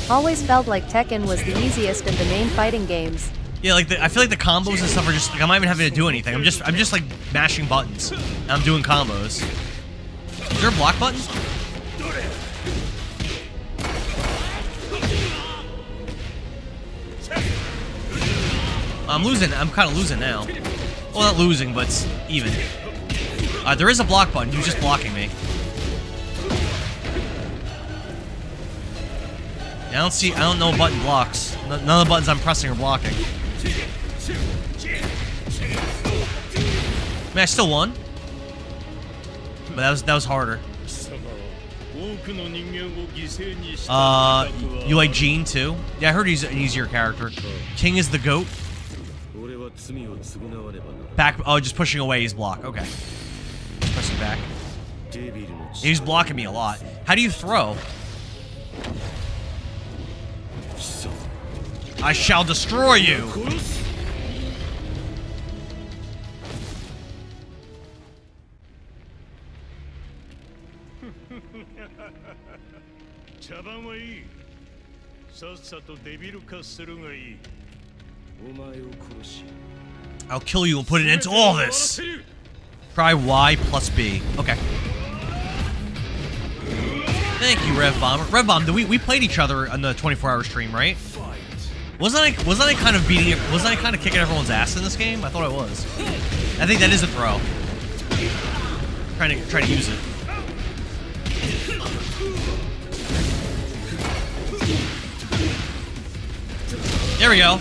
Always felt like Tekken was the easiest of the main fighting games. Yeah, like I feel like the combos and stuff are just like I'm not even having to do anything. I'm just like mashing buttons. And I'm doing combos. Is there a block button? I'm losing. I'm kind of losing now. Well, not losing, but it's even. There is a block button. You're just blocking me. I don't know button blocks. None of the buttons I'm pressing are blocking. I mean, I still won. But that was harder. You like Gene too? Yeah, I heard he's an easier character. King is the GOAT. Back, oh, just pushing away his block. Okay. Pressing back. He's blocking me a lot. How do you throw? I shall destroy you! I'll kill you and put an end to all this! Try Y plus B. Okay. Thank you, Rev Bomb. Rev Bomb, we played each other on the 24-hour stream, right? Wasn't I kind of beating it? Wasn't I kind of kicking everyone's ass in this game? I thought I was. I think that is a throw. Trying to use it. There we go.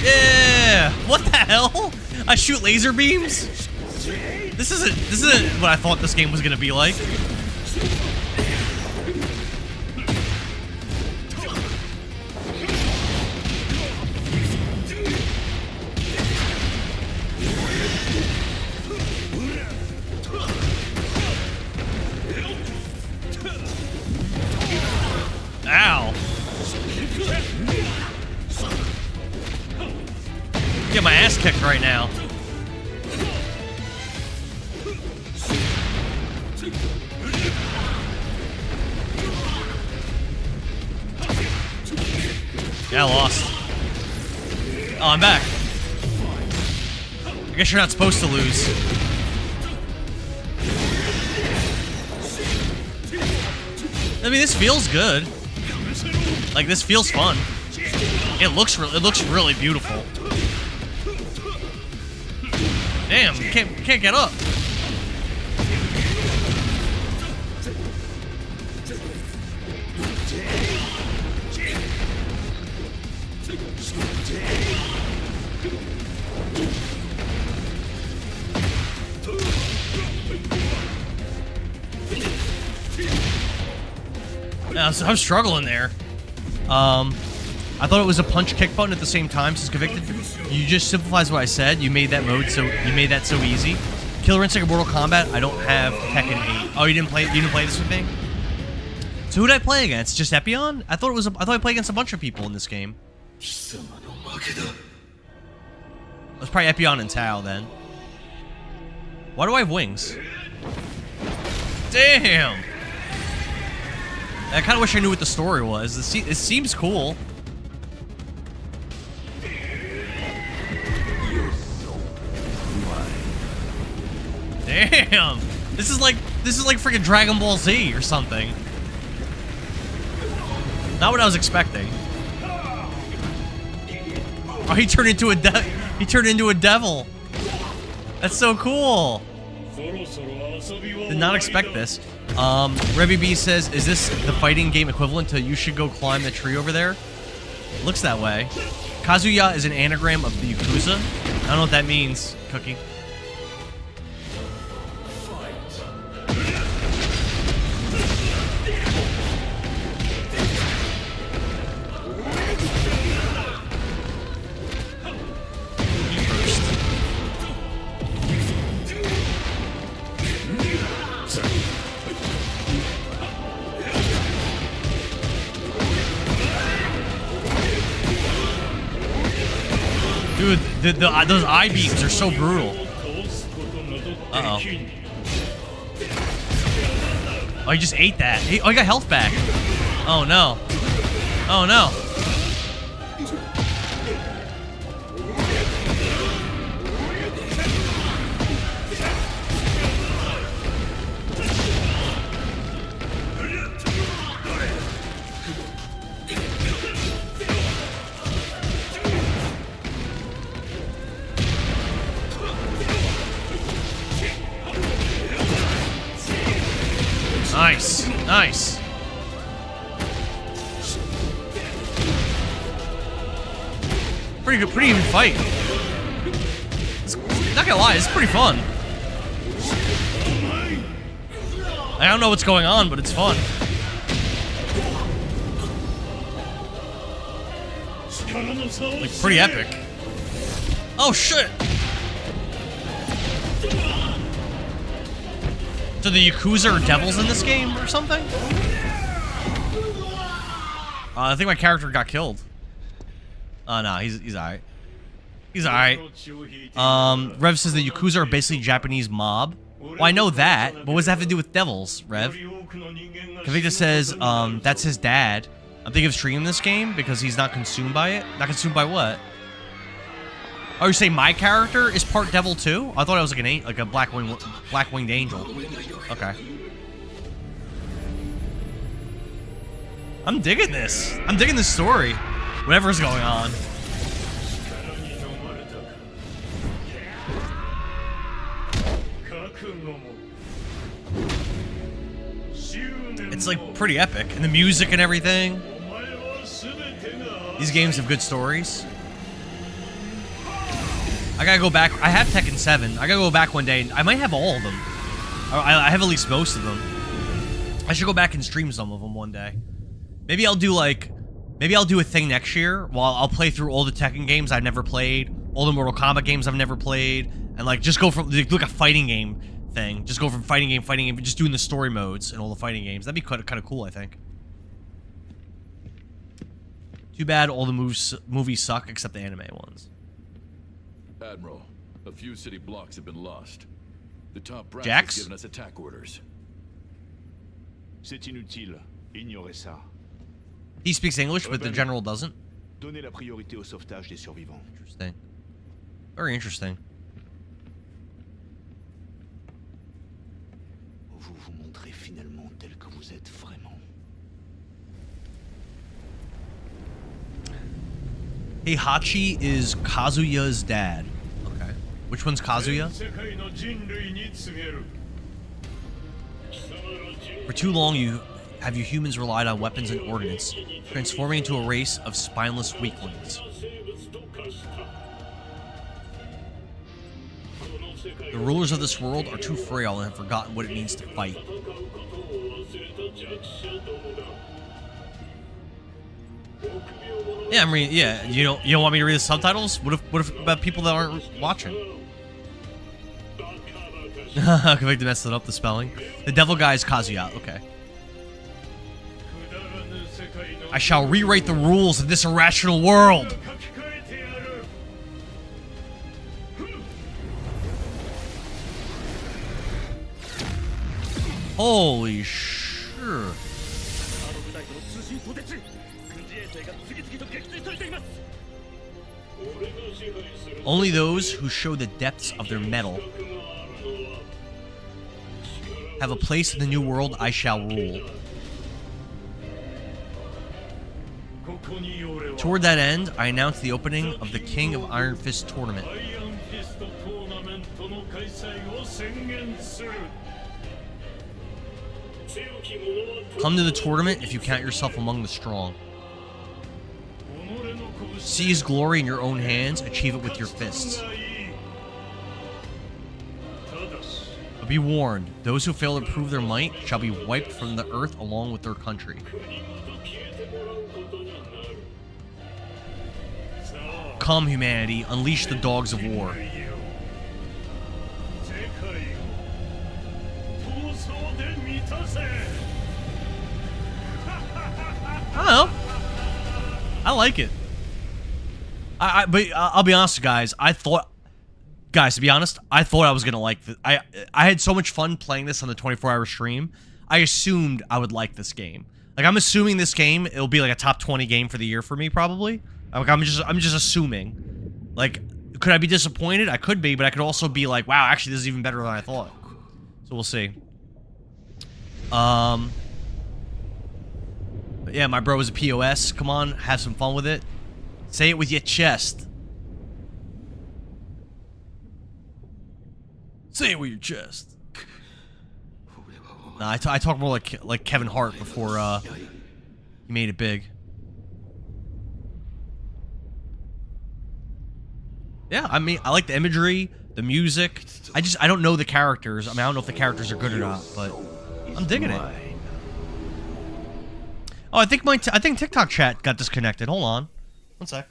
Yeah. What the hell? I shoot laser beams? This isn't what I thought this game was gonna be like. Ow. Get my ass kicked right now. Yeah, I lost. Oh, I'm back. I guess you're not supposed to lose. I mean, this feels good. Like, this feels fun. It looks really beautiful. Damn, can't get up. Yeah, I was struggling there. I thought it was a punch kick button at the same time, since convicted. You just simplifies what I said. You made that mode so easy. Killer Instinct of Mortal Kombat. I don't have Tekken 8. Oh, you didn't play this with me? So who did I play against? Just Epion? I thought I played against a bunch of people in this game. It was probably Epion and Tao then. Why do I have wings? Damn! I kind of wish I knew what the story was. It seems cool. Damn! This is like freaking Dragon Ball Z or something. Not what I was expecting. Oh, he turned into a devil. That's so cool. Did not expect this. Revy B says, is this the fighting game equivalent to You Should Go Climb the Tree over there? Looks that way. Kazuya is an anagram of the Yakuza. I don't know what that means, Cookie. Dude, those eye beams are so brutal. Uh-oh. Oh, he just ate that. Oh, he got health back. Oh, no. Oh, no. Nice, nice. Pretty good, pretty even fight. Not gonna lie, it's pretty fun. I don't know what's going on, but it's fun. Like, pretty epic. Oh shit! So the Yakuza are devils in this game or something? I think my character got killed. Oh no, he's alright. He's alright. Rev says the Yakuza are basically Japanese mob. Well, I know that, but what does that have to do with devils, Rev? Kavita says, that's his dad. I'm thinking of streaming this game because he's not consumed by it. Not consumed by what? Oh, you say my character is part devil too? I thought I was like a black-winged angel. Okay. I'm digging this. I'm digging this story. Whatever's going on. It's like pretty epic, and the music and everything. These games have good stories. I gotta go back. I have Tekken 7. I gotta go back one day. I might have all of them. I have at least most of them. I should go back and stream some of them one day. Maybe I'll do a thing next year while I'll play through all the Tekken games I've never played, all the Mortal Kombat games I've never played, and like just go from like a fighting game thing. Just go from fighting game, just doing the story modes and all the fighting games. That'd be kind of cool, I think. Too bad all the movies suck except the anime ones. Admiral, a few city blocks have been lost. The top brass Jax? has given us attack orders. C'est inutile. Ignorez ça. He speaks English, but the general doesn't. Donnez la priorité au sauvetage des survivants. Interesting. Very interesting. Vous vous montrez finalement tel que vous êtes vraiment. Heihachi is Kazuya's dad. Okay. Which one's Kazuya? For too long, you humans relied on weapons and ordnance, transforming into a race of spineless weaklings. The rulers of this world are too frail and have forgotten what it means to fight. Yeah, I mean, yeah. You don't want me to read the subtitles? What if about people that aren't watching? Convicted messed it up. The spelling. The devil guy is Kazuya. Okay. I shall rewrite the rules of this irrational world. Holy sure. Only those who show the depths of their mettle have a place in the new world I shall rule. Toward that end, I announced the opening of the King of Iron Fist tournament. Come to the tournament if you count yourself among the strong. Seize glory in your own hands, achieve it with your fists. But be warned, those who fail to prove their might shall be wiped from the earth along with their country. Come, humanity, unleash the dogs of war. I don't know. I like it. But I'll be honest, guys. To be honest, I thought I was gonna like this. I had so much fun playing this on the 24-hour stream. I assumed I would like this game. Like, I'm assuming this game, it'll be like a top 20 game for the year for me, probably. Like, I'm just assuming. Like, could I be disappointed? I could be, but I could also be like, wow, actually, this is even better than I thought. So we'll see. But yeah, my bro is a POS. Come on, have some fun with it. Say it with your chest. Say it with your chest. Nah, I talk more like Kevin Hart before he made it big. Yeah, I mean, I like the imagery, the music. I don't know the characters. I mean, I don't know if the characters are good or not, but I'm digging it. Oh, I think TikTok chat got disconnected. Hold on. One sec.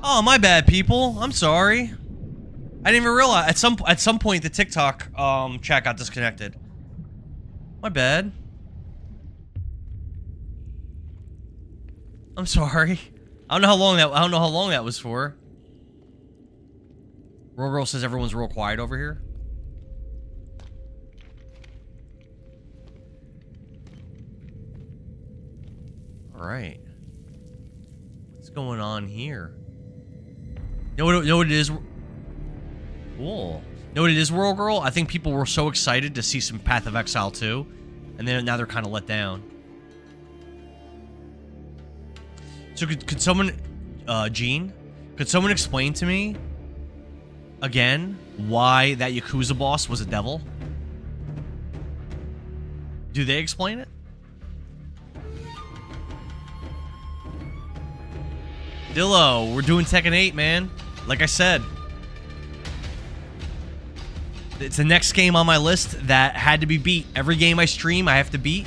Oh, my bad, people. I'm sorry. I didn't even realize at some point the TikTok chat got disconnected. My bad. I'm sorry. I don't know how long that was for. Real Girl says everyone's real quiet over here. All right. What's going on here? Know what it is? Cool. Know what it is, World Girl? I think people were so excited to see some Path of Exile 2, and then now they're kind of let down. So could someone, Gene, could someone explain to me again why that Yakuza boss was a devil? Do they explain it? Dillo, we're doing Tekken 8, man. Like I said. It's the next game on my list that had to be beat. Every game I stream, I have to beat.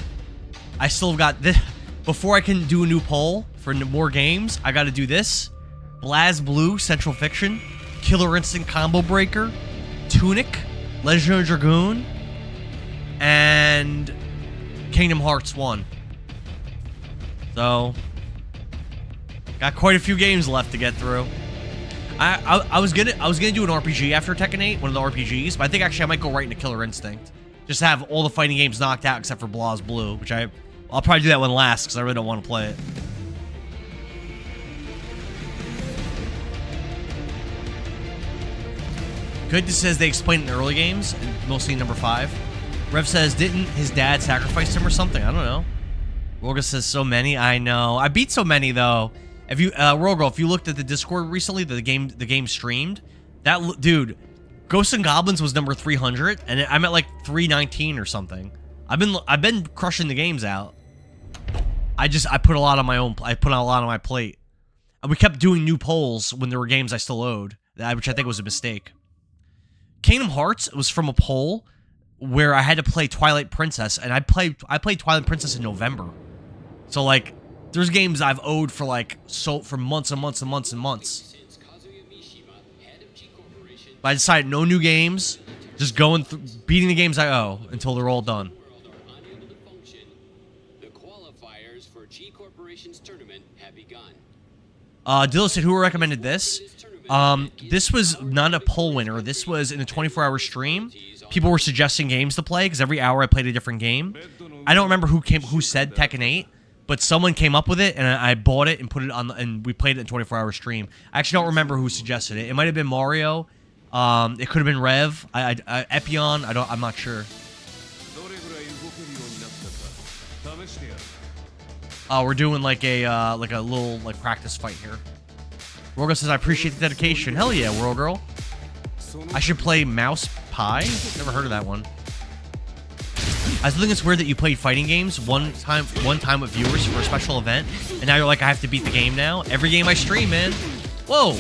I still have got this. Before I can do a new poll for more games, I got to do this. BlazBlue, Central Fiction, Killer Instinct Combo Breaker, Tunic, Legend of Dragoon, and Kingdom Hearts 1. So, got quite a few games left to get through. I was gonna do an RPG after Tekken 8, one of the RPGs, but I think actually I might go right into Killer Instinct. Just to have all the fighting games knocked out except for BlazBlue, which I'll probably do that one last because I really don't want to play it. Good says they explained it in early games, mostly in number 5. Rev says, didn't his dad sacrifice him or something? I don't know. Roga says, so many. I know. I beat so many, though. If you, Rogal, if you looked at the Discord recently, the game streamed, that, dude, Ghosts and Goblins was number 300, and I'm at like 319 or something. I've been crushing the games out. I put a lot on my own. I put a lot on my plate. And we kept doing new polls when there were games I still owed, which I think was a mistake. Kingdom Hearts was from a poll where I had to play Twilight Princess, and I played Twilight Princess in November. So like, there's games I've owed for like for months and months and months and months. But I decided no new games, just going through beating the games I owe until they're all done. Dillo said, who recommended this? This was not a poll winner. This was in a 24-hour stream. People were suggesting games to play because every hour I played a different game. I don't remember who said Tekken 8, but someone came up with it and I bought it and put it on, and we played it in a 24-hour stream. I actually don't remember who suggested it. It might have been Mario. It could have been Rev. Epion. I'm not sure. We're doing like a little like practice fight here. World Girl says, I appreciate the dedication. Hell yeah, World Girl. I should play Mouse Pie? Never heard of that one. I still think it's weird that you played fighting games one time with viewers for a special event, and now you're like, I have to beat the game now. Every game I stream, man. Whoa.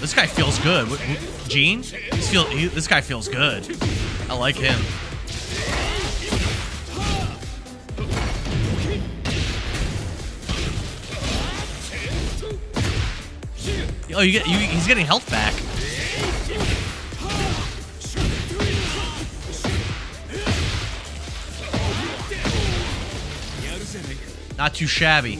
This guy feels good. Gene? This guy feels good. I like him. Oh, he's getting health back. Not too shabby.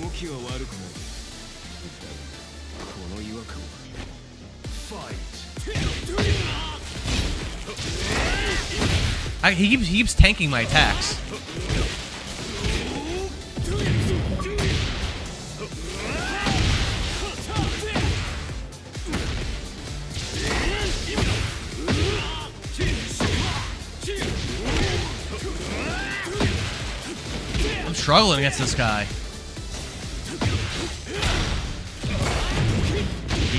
He keeps tanking my attacks. I'm struggling against this guy.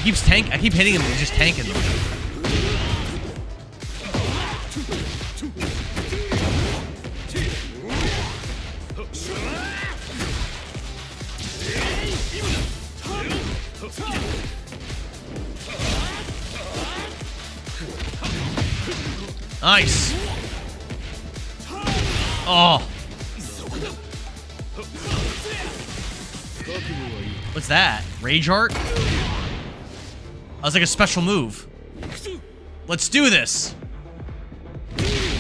I keep hitting him and he's just tanking them. Nice. Oh. What's that? Rage Art? That was like a special move. Let's do this.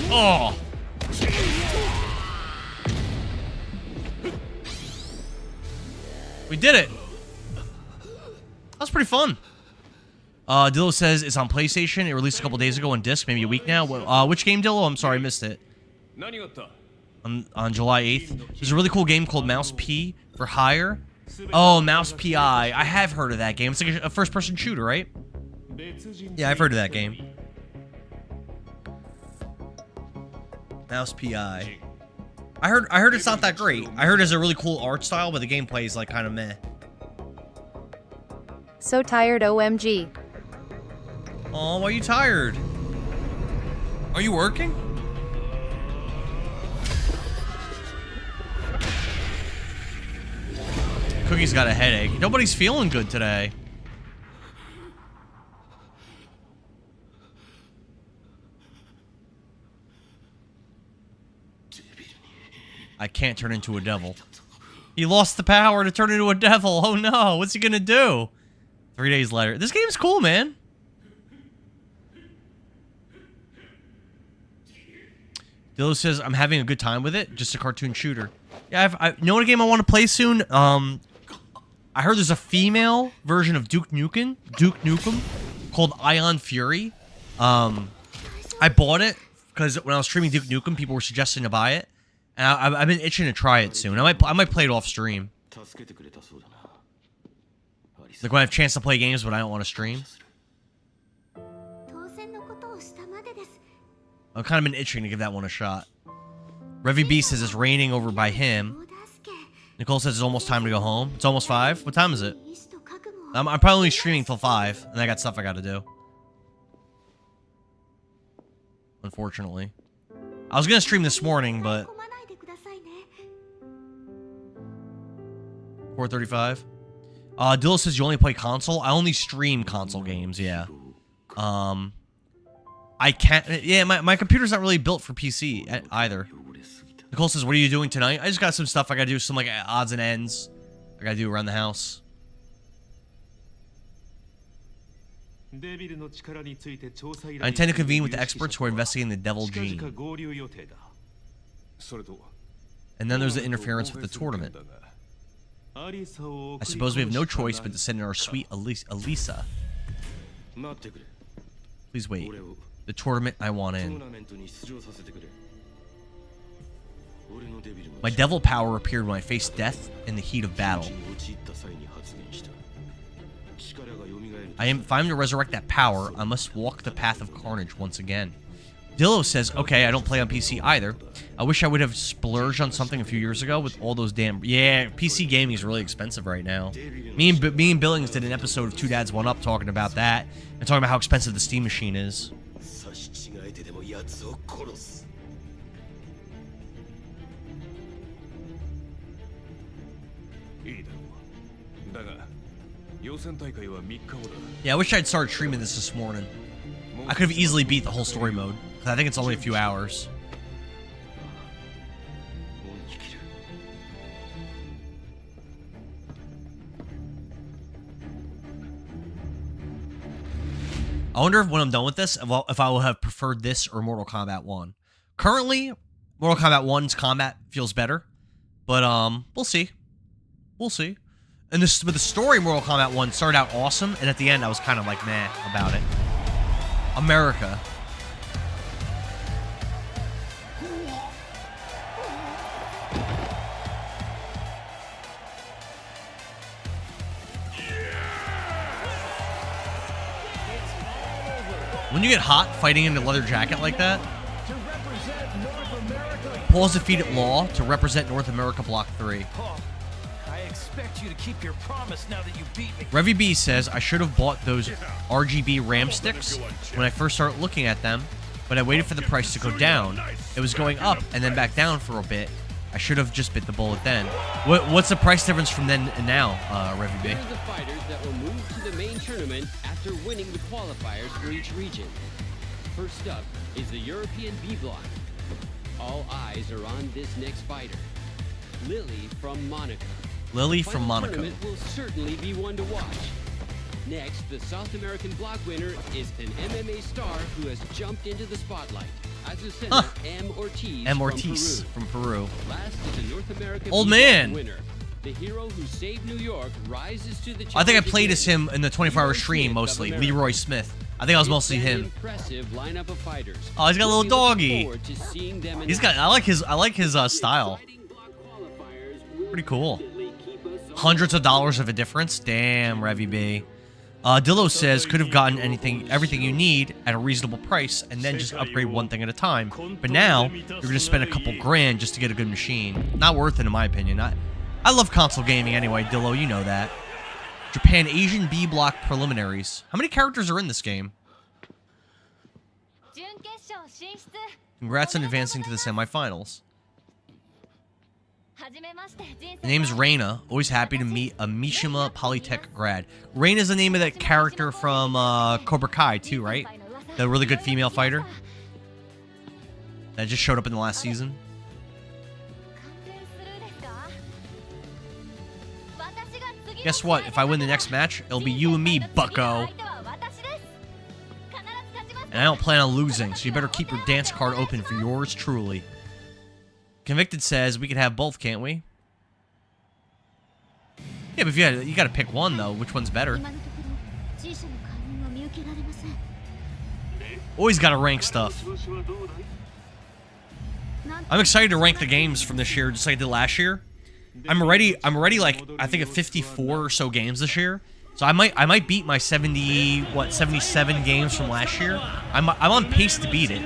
Oh. We did it. That was pretty fun. Dillo says it's on PlayStation. It released a couple days ago on disc, maybe a week now. Which game, Dillo? I'm sorry, I missed it. On July 8th. There's a really cool game called Mouse P for Hire. Oh, Mouse PI. I have heard of that game. It's like a first-person shooter, right? Yeah, I've heard of that game. Mouse PI. I heard it's not that great. I heard it's a really cool art style, but the gameplay is like kind of meh. So tired, OMG. Oh, why are you tired? Are you working? Cookie's got a headache. Nobody's feeling good today. I can't turn into a devil. He lost the power to turn into a devil. Oh no, what's he gonna do? 3 days later. This game's cool, man. Dillo says, I'm having a good time with it. Just a cartoon shooter. Yeah, you know what game I want to play soon? I heard there's a female version of Duke Nukem called Ion Fury. I bought it because when I was streaming Duke Nukem, people were suggesting to buy it. And I've been itching to try it soon. I might play it off stream. Like when I have a chance to play games, but I don't want to stream. I've kind of been itching to give that one a shot. Revy B says it's raining over by him. Nicole says it's almost time to go home. It's almost 5. What time is it? I'm probably only streaming till 5, and I got stuff I got to do. Unfortunately. I was going to stream this morning, but... 4:35. Dillo says you only play console. I only stream console games, yeah. I can't... Yeah, my computer's not really built for PC either. Nicole says, what are you doing tonight? I just got some stuff I gotta do, some like odds and ends I gotta do around the house. I intend to convene with the experts who are investigating the devil gene. And then there's the interference with the tournament. I suppose we have no choice but to send in our sweet Elisa. Please wait. The tournament I want in. My devil power appeared when I faced death in the heat of battle. If I'm to resurrect that power, I must walk the path of carnage once again. Dillo says, okay, I don't play on PC either. I wish I would have splurged on something a few years ago with all those damn... Yeah, PC gaming is really expensive right now. Me and Billings did an episode of Two Dads One Up talking about that, and talking about how expensive the Steam machine is. Yeah, I wish I'd started streaming this morning. I could have easily beat the whole story mode. I think it's only a few hours. I wonder if when I'm done with this, if I will have preferred this or Mortal Kombat 1. Currently, Mortal Kombat 1's combat feels better. But, we'll see. We'll see. And this, but the story Mortal Kombat 1 started out awesome, and at the end I was kind of like meh about it. America. When you get hot fighting in a leather jacket like that, Paul's defeated Law to represent North America Block 3. I expect you to keep your promise now that you beat me. Revy B says, I should have bought those RGB RAM sticks when I first started looking at them, but I waited for the price to go down. It was going up and then back down for a bit. I should have just bit the bullet then. What's the price difference from then and now, Revy B? Here are the fighters that will move to the main tournament after winning the qualifiers for each region. First up is the European B block. All eyes are on this next fighter, Lily from Monaco. Lily from Monaco. The tournament will certainly be one to watch. Next, the South American block winner is an MMA star who has jumped into the spotlight. As a center, M. Ortiz from Peru. Last is the North American Old man winner. The hero who saved New York rises to the challenge. I think I played as him in the 24-hour stream mostly. Leroy Smith. I think I was mostly him. Impressive lineup of fighters. Oh, he's got a little doggy. He's got. I like his style. Pretty cool. Hundreds of dollars of a difference. Damn, Revy B. Dillo says could have gotten everything you need at a reasonable price, and then just upgrade one thing at a time. But now you're gonna spend a couple grand just to get a good machine. Not worth it, in my opinion. I love console gaming anyway, Dillo. You know that. Japan Asian B block preliminaries. How many characters are in this game? Congrats on advancing to the semifinals. The name's Reina. Always happy to meet a Mishima Polytech grad. Reina's the name of that character from Cobra Kai too, right? The really good female fighter that just showed up in the last season. Guess what? If I win the next match, it'll be you and me, bucko. And I don't plan on losing, so you better keep your dance card open for yours truly. Convicted says we could have both, can't we? Yeah, but you gotta pick one, though. Which one's better? Always gotta rank stuff. I'm excited to rank the games from this year, just like I did last year. I'm already like, I think at 54 or so games this year. So I might beat my 77 games from last year. I'm on pace to beat it,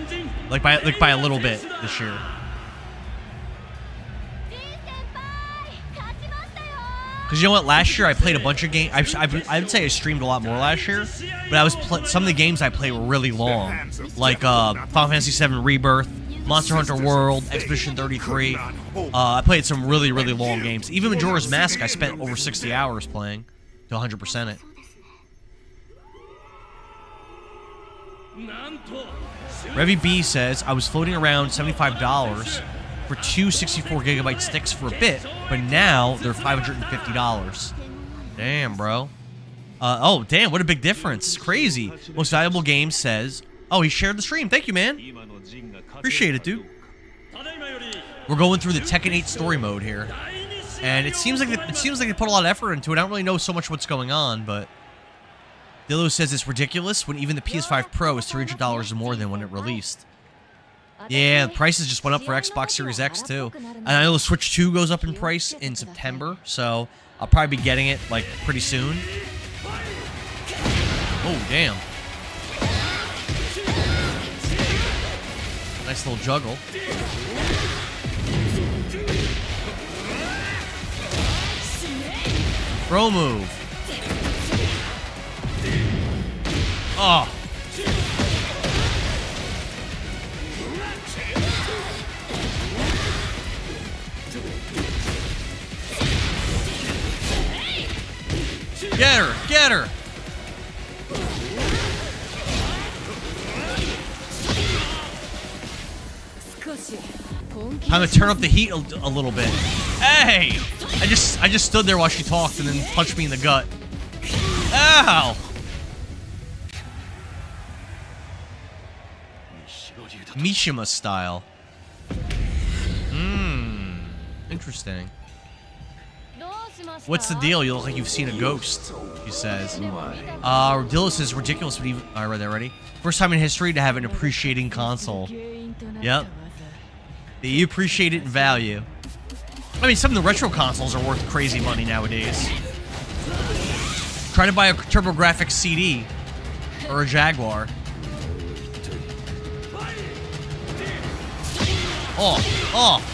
like by a little bit this year. Because you know what? Last year I played a bunch of games. I would say I streamed a lot more last year, but I was some of the games I played were really long, like Final Fantasy VII Rebirth, Monster Hunter World, Expedition 33. I played some really long games. Even Majora's Mask, I spent over 60 hours playing to 100% it. Revy B says, I was floating around $75 for two 64GB sticks for a bit, but now they're $550. Damn, bro. Oh, damn, what a big difference. Crazy. Most Valuable Game says, oh, he shared the stream. Thank you, man. Appreciate it, dude. We're going through the Tekken 8 story mode here. And it seems like they put a lot of effort into it. I don't really know so much what's going on, but Dillo says it's ridiculous when even the PS5 Pro is $300 more than when it released. Yeah, the prices just went up for Xbox Series X too. And I know the Switch 2 goes up in price in September, so I'll probably be getting it like pretty soon. Oh, damn. Nice little juggle. Throw move. Oh. Get her! Get her! Time to turn up the heat a little bit. Hey! I just stood there while she talked and then punched me in the gut. Ow! Mishima style. Interesting. What's the deal? You look like you've seen a ghost, he says. Dillo says ridiculous, but even I read that already. First time in history to have an appreciating console. Yep. You appreciate it in value. I mean, some of the retro consoles are worth crazy money nowadays. Try to buy a TurboGrafx CD or a Jaguar. Oh, oh.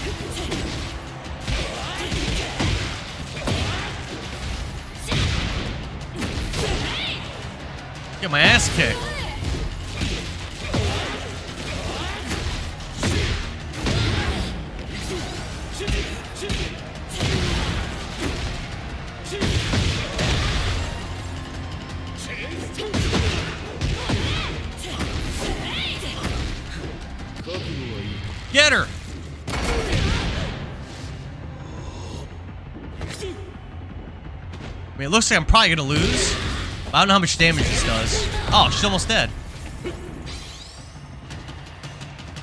Get my ass kicked. Get her! I mean, it looks like I'm probably gonna lose. But I don't know how much damage this does. Oh, she's almost dead.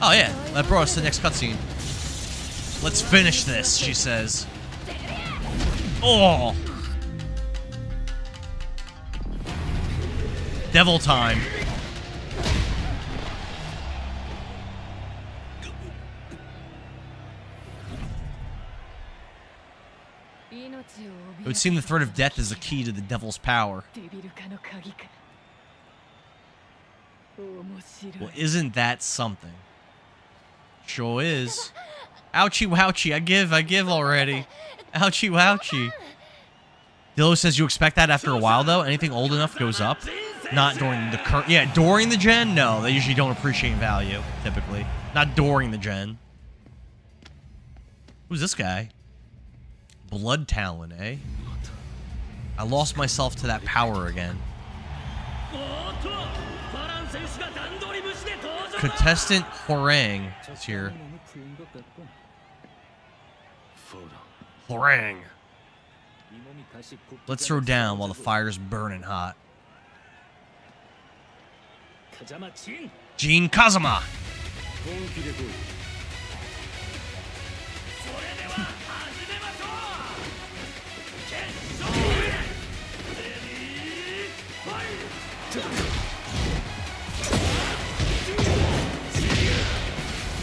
Oh, yeah. That brought us to the next cutscene. Let's finish this, she says. Oh! Devil time. It would seem the threat of death is the key to the devil's power. Well, isn't that something? Sure is. Ouchie wouchie, I give already. Ouchie wouchie. Dillo says you expect that after a while, though. Anything old enough goes up. Not during the current... Yeah, during the gen? No, they usually don't appreciate value, typically. Not during the gen. Who's this guy? Blood Talon, eh? I lost myself to that power again. Contestant Horang is here. Horang. Let's throw down while the fire's burning hot. Jin Kazama.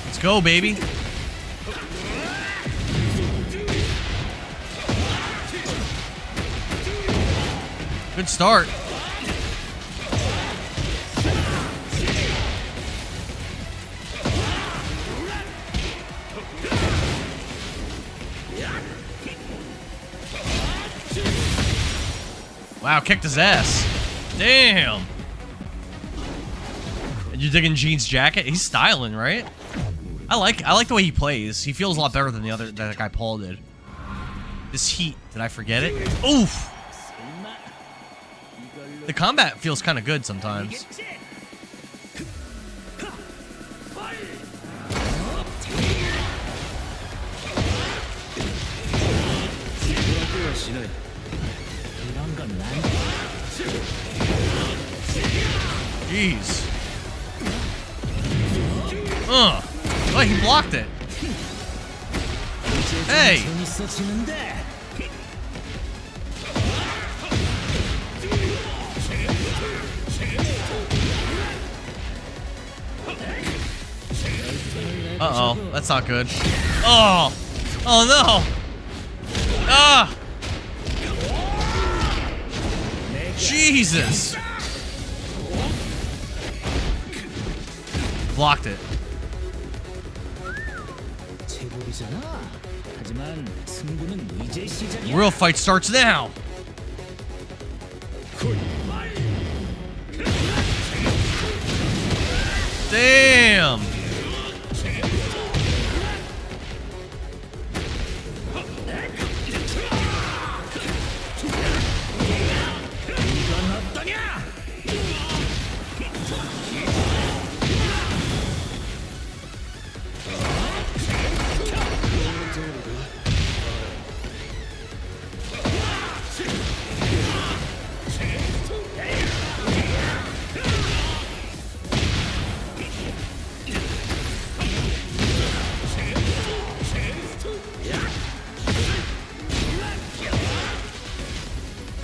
Let's go, baby. Good start. Wow, kicked his ass. Damn. And you digging Gene's jacket? He's styling, right? I like the way he plays. He feels a lot better than that guy Paul did. This heat, did I forget it? Oof. The combat feels kind of good sometimes. Jeez. Oh, he blocked it. Hey. Uh-oh, that's not good. Oh! Oh no! Ah! Jesus! Blocked it. The real fight starts now! Damn!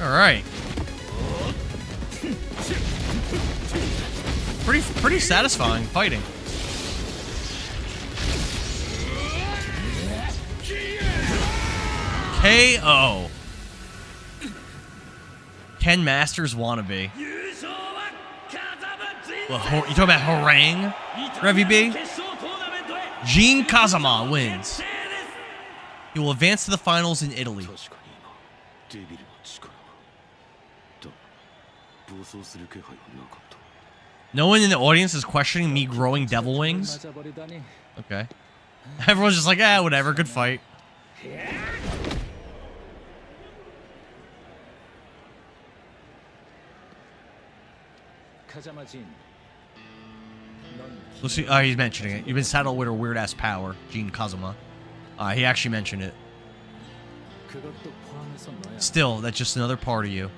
Alright. Pretty satisfying fighting. KO. Ken Masters wannabe. Well, you talking about harangue? Revy B? Gene Kazama wins. He will advance to the finals in Italy. No one in the audience is questioning me growing devil wings? Okay. Everyone's just like, ah, whatever, good fight. Let's see. He's mentioning it. You've been saddled with a weird-ass power, Gene Kazama. He actually mentioned it. Still, that's just another part of you.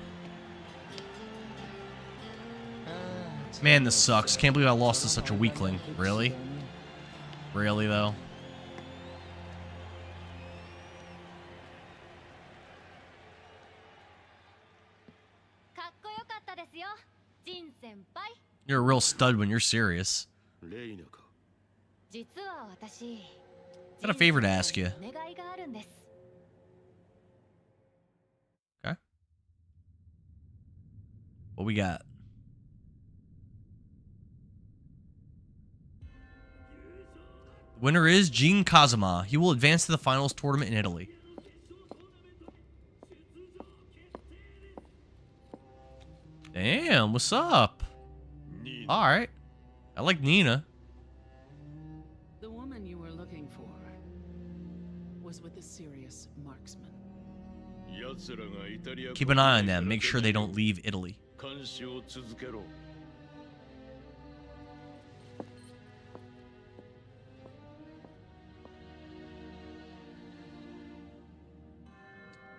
Man, this sucks. Can't believe I lost to such a weakling. Really? Really, though? You're a real stud when you're serious. Got a favor to ask you. Okay. What we got? The winner is Gene Kazama. He will advance to the finals tournament in Italy. Damn, what's up? Alright. I like Nina. The woman you were looking for was with a serious marksman. Keep an eye on them. Make sure they don't leave Italy.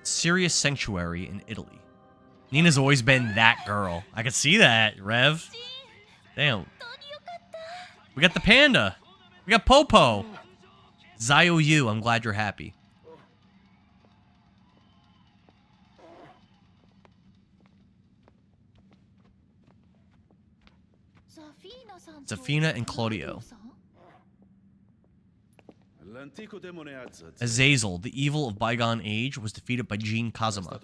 Serious sanctuary in Italy. Nina's always been that girl. I can see that, Rev. Damn. We got the panda. We got Popo. Zayo Yu, I'm glad you're happy. Zafina and Claudio. Azazel, the evil of bygone age, was defeated by Gene Kazama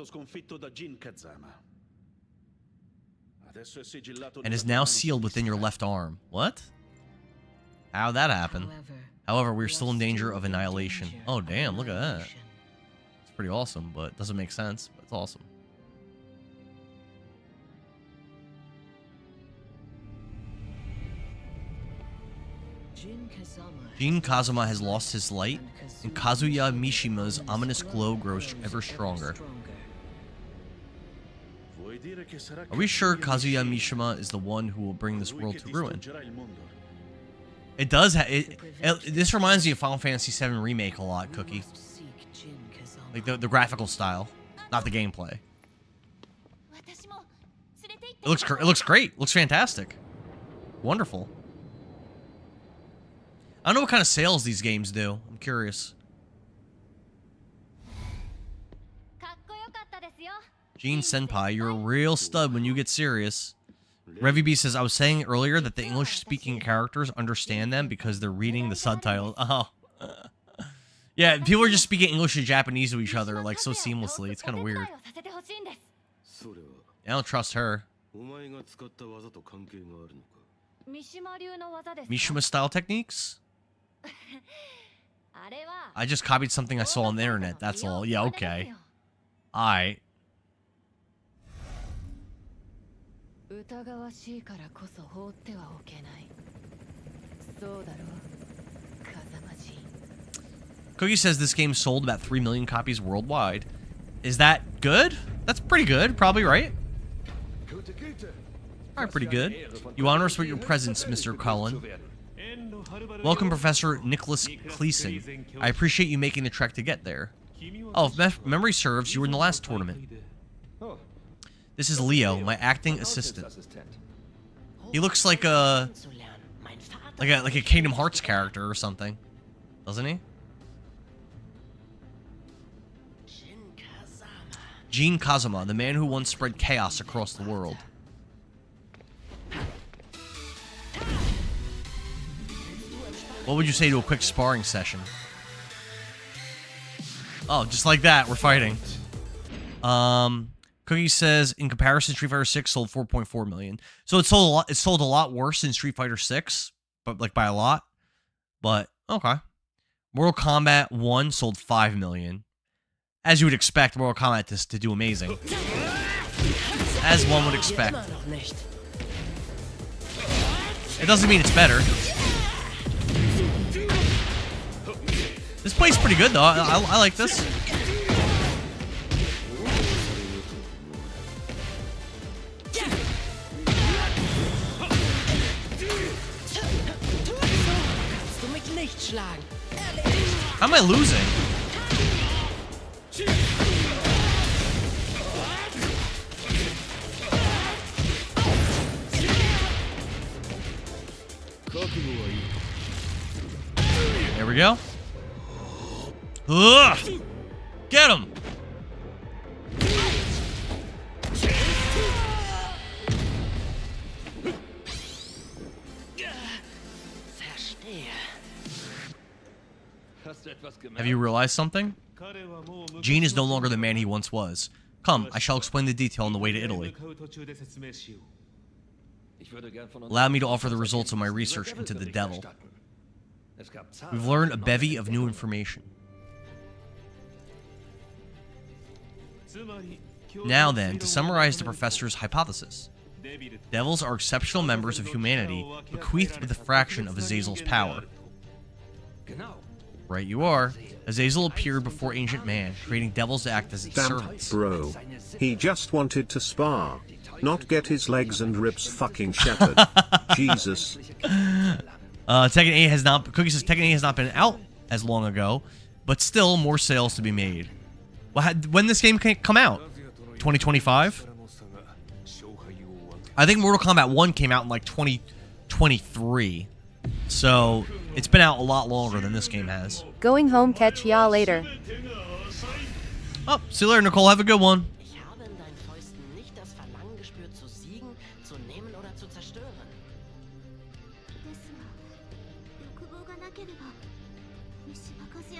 and is now sealed within your left arm. What? How'd that happen? However, we're still in danger of annihilation. Oh, damn, look at that. It's pretty awesome, but it doesn't make sense, but it's awesome. Jin Kazama has lost his light, and Kazuya Mishima's ominous glow grows ever stronger. Are we sure Kazuya Mishima is the one who will bring this world to ruin? It does. This reminds me of Final Fantasy VII Remake a lot, Cookie. Like the graphical style, not the gameplay. It looks great. Looks fantastic. Wonderful. I don't know what kind of sales these games do. I'm curious. Gene Senpai, you're a real stud when you get serious. Revy B says, I was saying earlier that the English-speaking characters understand them because they're reading the subtitles. Oh. Yeah, people are just speaking English and Japanese to each other, like, so seamlessly. It's kind of weird. I don't trust her. Mishima-style techniques? I just copied something I saw on the internet, that's all. Yeah, okay. Alright. Cookie says this game sold about 3 million copies worldwide. Is that good? That's pretty good, probably, right? Alright, pretty good. You honor us with your presence, Mr. Cullen. Welcome, Professor Nicholas Cleason. I appreciate you making the trek to get there. Oh, if memory serves, you were in the last tournament. This is Leo, my acting assistant. He looks like a Kingdom Hearts character or something, doesn't he? Jin Kazama, the man who once spread chaos across the world. What would you say to a quick sparring session? Oh, just like that, we're fighting. Cookie says, in comparison, Street Fighter 6 sold 4.4 million. So it sold a lot worse than Street Fighter 6, but like by a lot. But okay. Mortal Kombat 1 sold 5 million. As you would expect Mortal Kombat to do amazing. As one would expect. It doesn't mean it's better. This plays pretty good though. I like this. How am I losing? There we go. Ugh! Get him! Have you realized something? Gene is no longer the man he once was. Come, I shall explain the detail on the way to Italy. Allow me to offer the results of my research into the devil. We've learned a bevy of new information. Now then, to summarize the professor's hypothesis. Devils are exceptional members of humanity, bequeathed with a fraction of Azazel's power. Right you are. Azazel appeared before Ancient Man, creating devils to act as its servants. Bro. He just wanted to spar, not get his legs and ribs fucking shattered. Jesus. Tekken 8 has not... Cookie says Tekken 8 has not been out as long ago, but still more sales to be made. Well, when this game can come out? 2025? I think Mortal Kombat 1 came out in like 2023. So, it's been out a lot longer than this game has. Going home, catch y'all later. Oh, see you later, Nicole. Have a good one.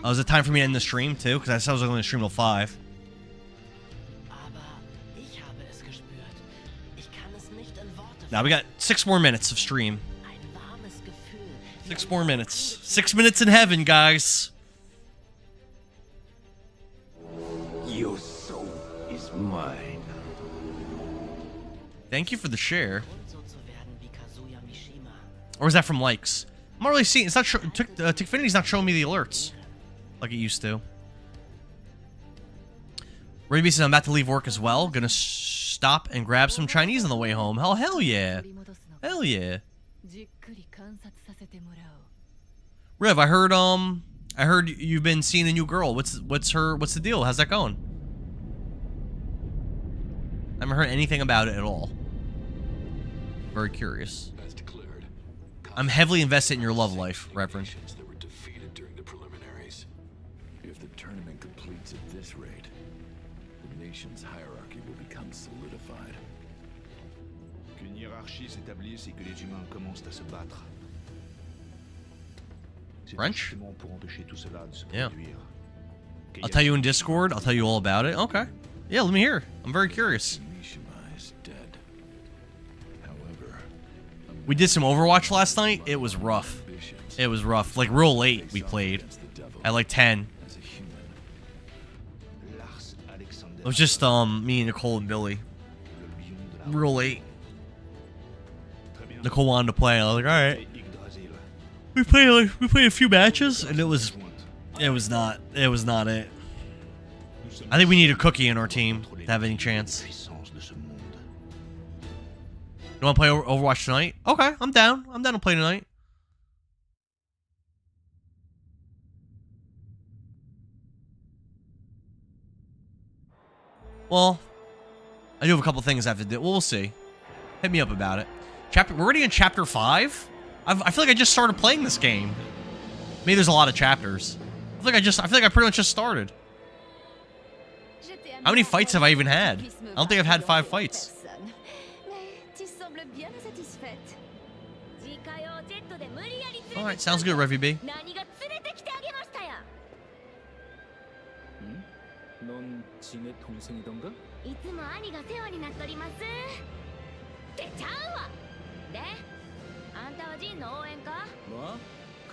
Oh, is it time for me to end the stream, too? Because I said I was going to stream till 5. Now, we got 6 more minutes of stream. 6 more minutes. 6 minutes in heaven, guys. Your soul is mine. Thank you for the share. Or is that from likes? I'm not really seeing. It's not. Tickfinity's not showing me the alerts like it used to. Ruby says I'm about to leave work as well. Gonna stop and grab some Chinese on the way home. Hell yeah. Hell yeah. Riv, I heard you've been seeing a new girl. What's the deal? How's that going? I haven't heard anything about it at all. Very curious. As declared, I'm heavily invested in your love life, Reverend. that were defeated during the preliminaries. If the tournament completes at this rate, the nation's hierarchy will become solidified. Qu'une hiérarchie s'établisse et que les humains commencent à se battre. C'est French? justement pour empêcher tout cela de se Yeah. produire. I'll tell you in Discord. I'll tell you all about it. Okay. Yeah, let me hear. I'm very curious. Mishima is dead. However, We did some Overwatch last night. It was rough. ambitions It was rough. Like real late we played. against the devil At like 10. as a human. Lars Alexander, It was just me and Nicole and Billy. le lion de la Real late. Très bien. Nicole wanted to play. I was like, alright. Et Yggdrasil. We played a few matches and it was not it. Nous sommes I think we need a cookie in our team to have any chance. puissance de ce monde. You want to play Overwatch tonight? Okay, I'm down. I'm down to play tonight. Well, I do have a couple things I have to do. Well, we'll see. Hit me up about it. We're already in chapter 5. I feel like I just started playing this game. Maybe there's a lot of chapters. I feel like I pretty much just started. How many fights have I even had? I don't think I've had 5 fights. Alright, sounds good, Revy B. 넌 진의 동생이던가? いつも兄が世話になっとりますってちゃうわであんたはジンの応援か 뭐?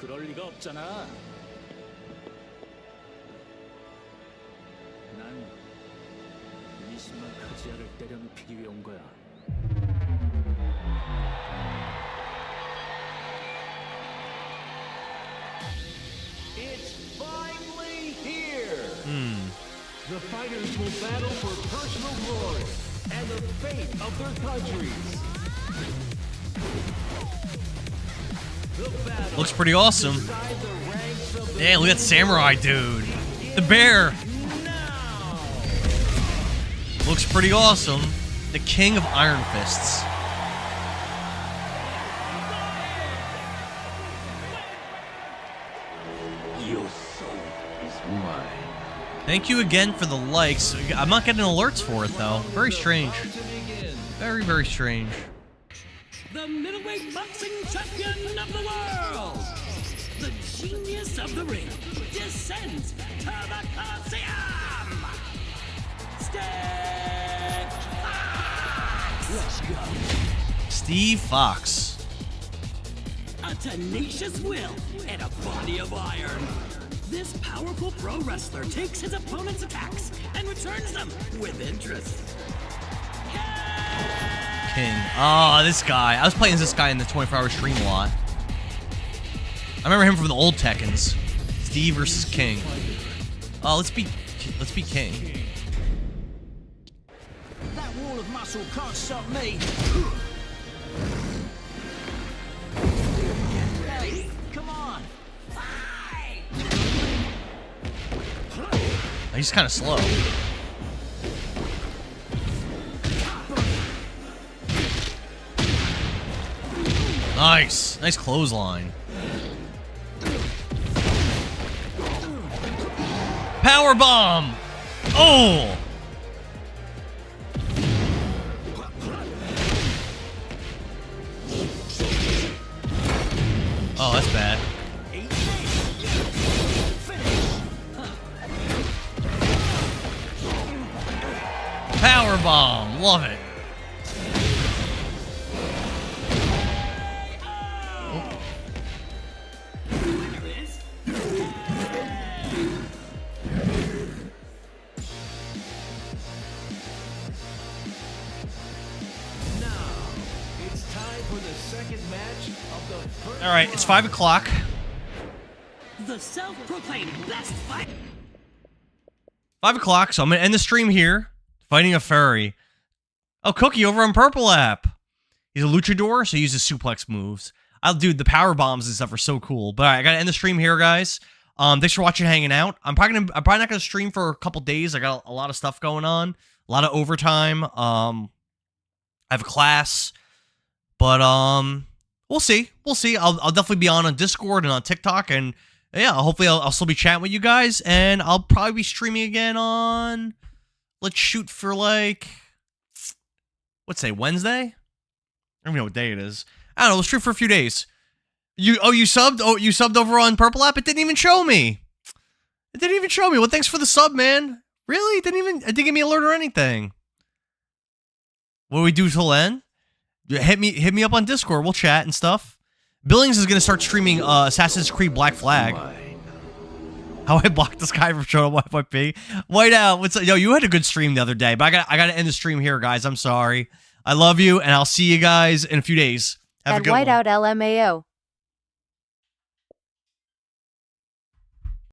그럴 리가 없잖아. 난 미시마 카지아를 때려눕히기 위해 온 거야. It's finally here! Hmm. The fighters will battle for personal glory and the fate of their countries. The battle Looks pretty awesome. inside the ranks of the Damn, look at that samurai dude. The bear. now. Looks pretty awesome. The king of Iron Fists. Your soul is mine. Thank you again for the likes. I'm not getting alerts for it though. Very strange. To begin, Very, very strange. the middleweight boxing champion of the world, the genius of the ring, descends to the Coliseum. Stitch Fox. Let's go. Steve Fox. A tenacious will and a body of iron. This powerful pro wrestler takes his opponent's attacks and returns them with interest. King. Oh, this guy. I was playing as this guy in the 24-hour stream a lot. I remember him from the old Tekkens. Steve versus King. Oh, let's be King. That wall of muscle can't stop me. Hey, come on. Fight! He's kind of slow. Nice. Nice clothesline. Power bomb. Oh. Oh, that's bad. Power bomb. Love it. Now, it's time for the second match of the first All right, it's 5 o'clock. The self-proclaimed best fight. 5 o'clock, so I'm gonna end the stream here. Fighting a furry. Oh, Cookie over on Purple app. He's a luchador, so he uses suplex moves. Dude, the power bombs and stuff are so cool. But all right, I gotta end the stream here, guys. Thanks for watching, hanging out. I'm probably not gonna stream for a couple days. I got a lot of stuff going on, a lot of overtime. I have a class, but we'll see. We'll see. I'll definitely be on Discord and on TikTok, and yeah, hopefully I'll still be chatting with you guys, and I'll probably be streaming again on. Let's shoot for like, let's say Wednesday. I don't even know what day it is. I don't know. Let's shoot for a few days. You subbed? Oh, you subbed over on Purple app? It didn't even show me. It didn't even show me. Well, thanks for the sub, man. Really? It didn't give me an alert or anything. What do we do till then? Hit me up on Discord. We'll chat and stuff. Billings is gonna start streaming Assassin's Creed Black Flag. How I blocked this guy from showing up YYP. Whiteout, what's up? Yo, you had a good stream the other day, but I gotta end the stream here, guys. I'm sorry. I love you, and I'll see you guys in a few days. Have a good one. Whiteout LMAO.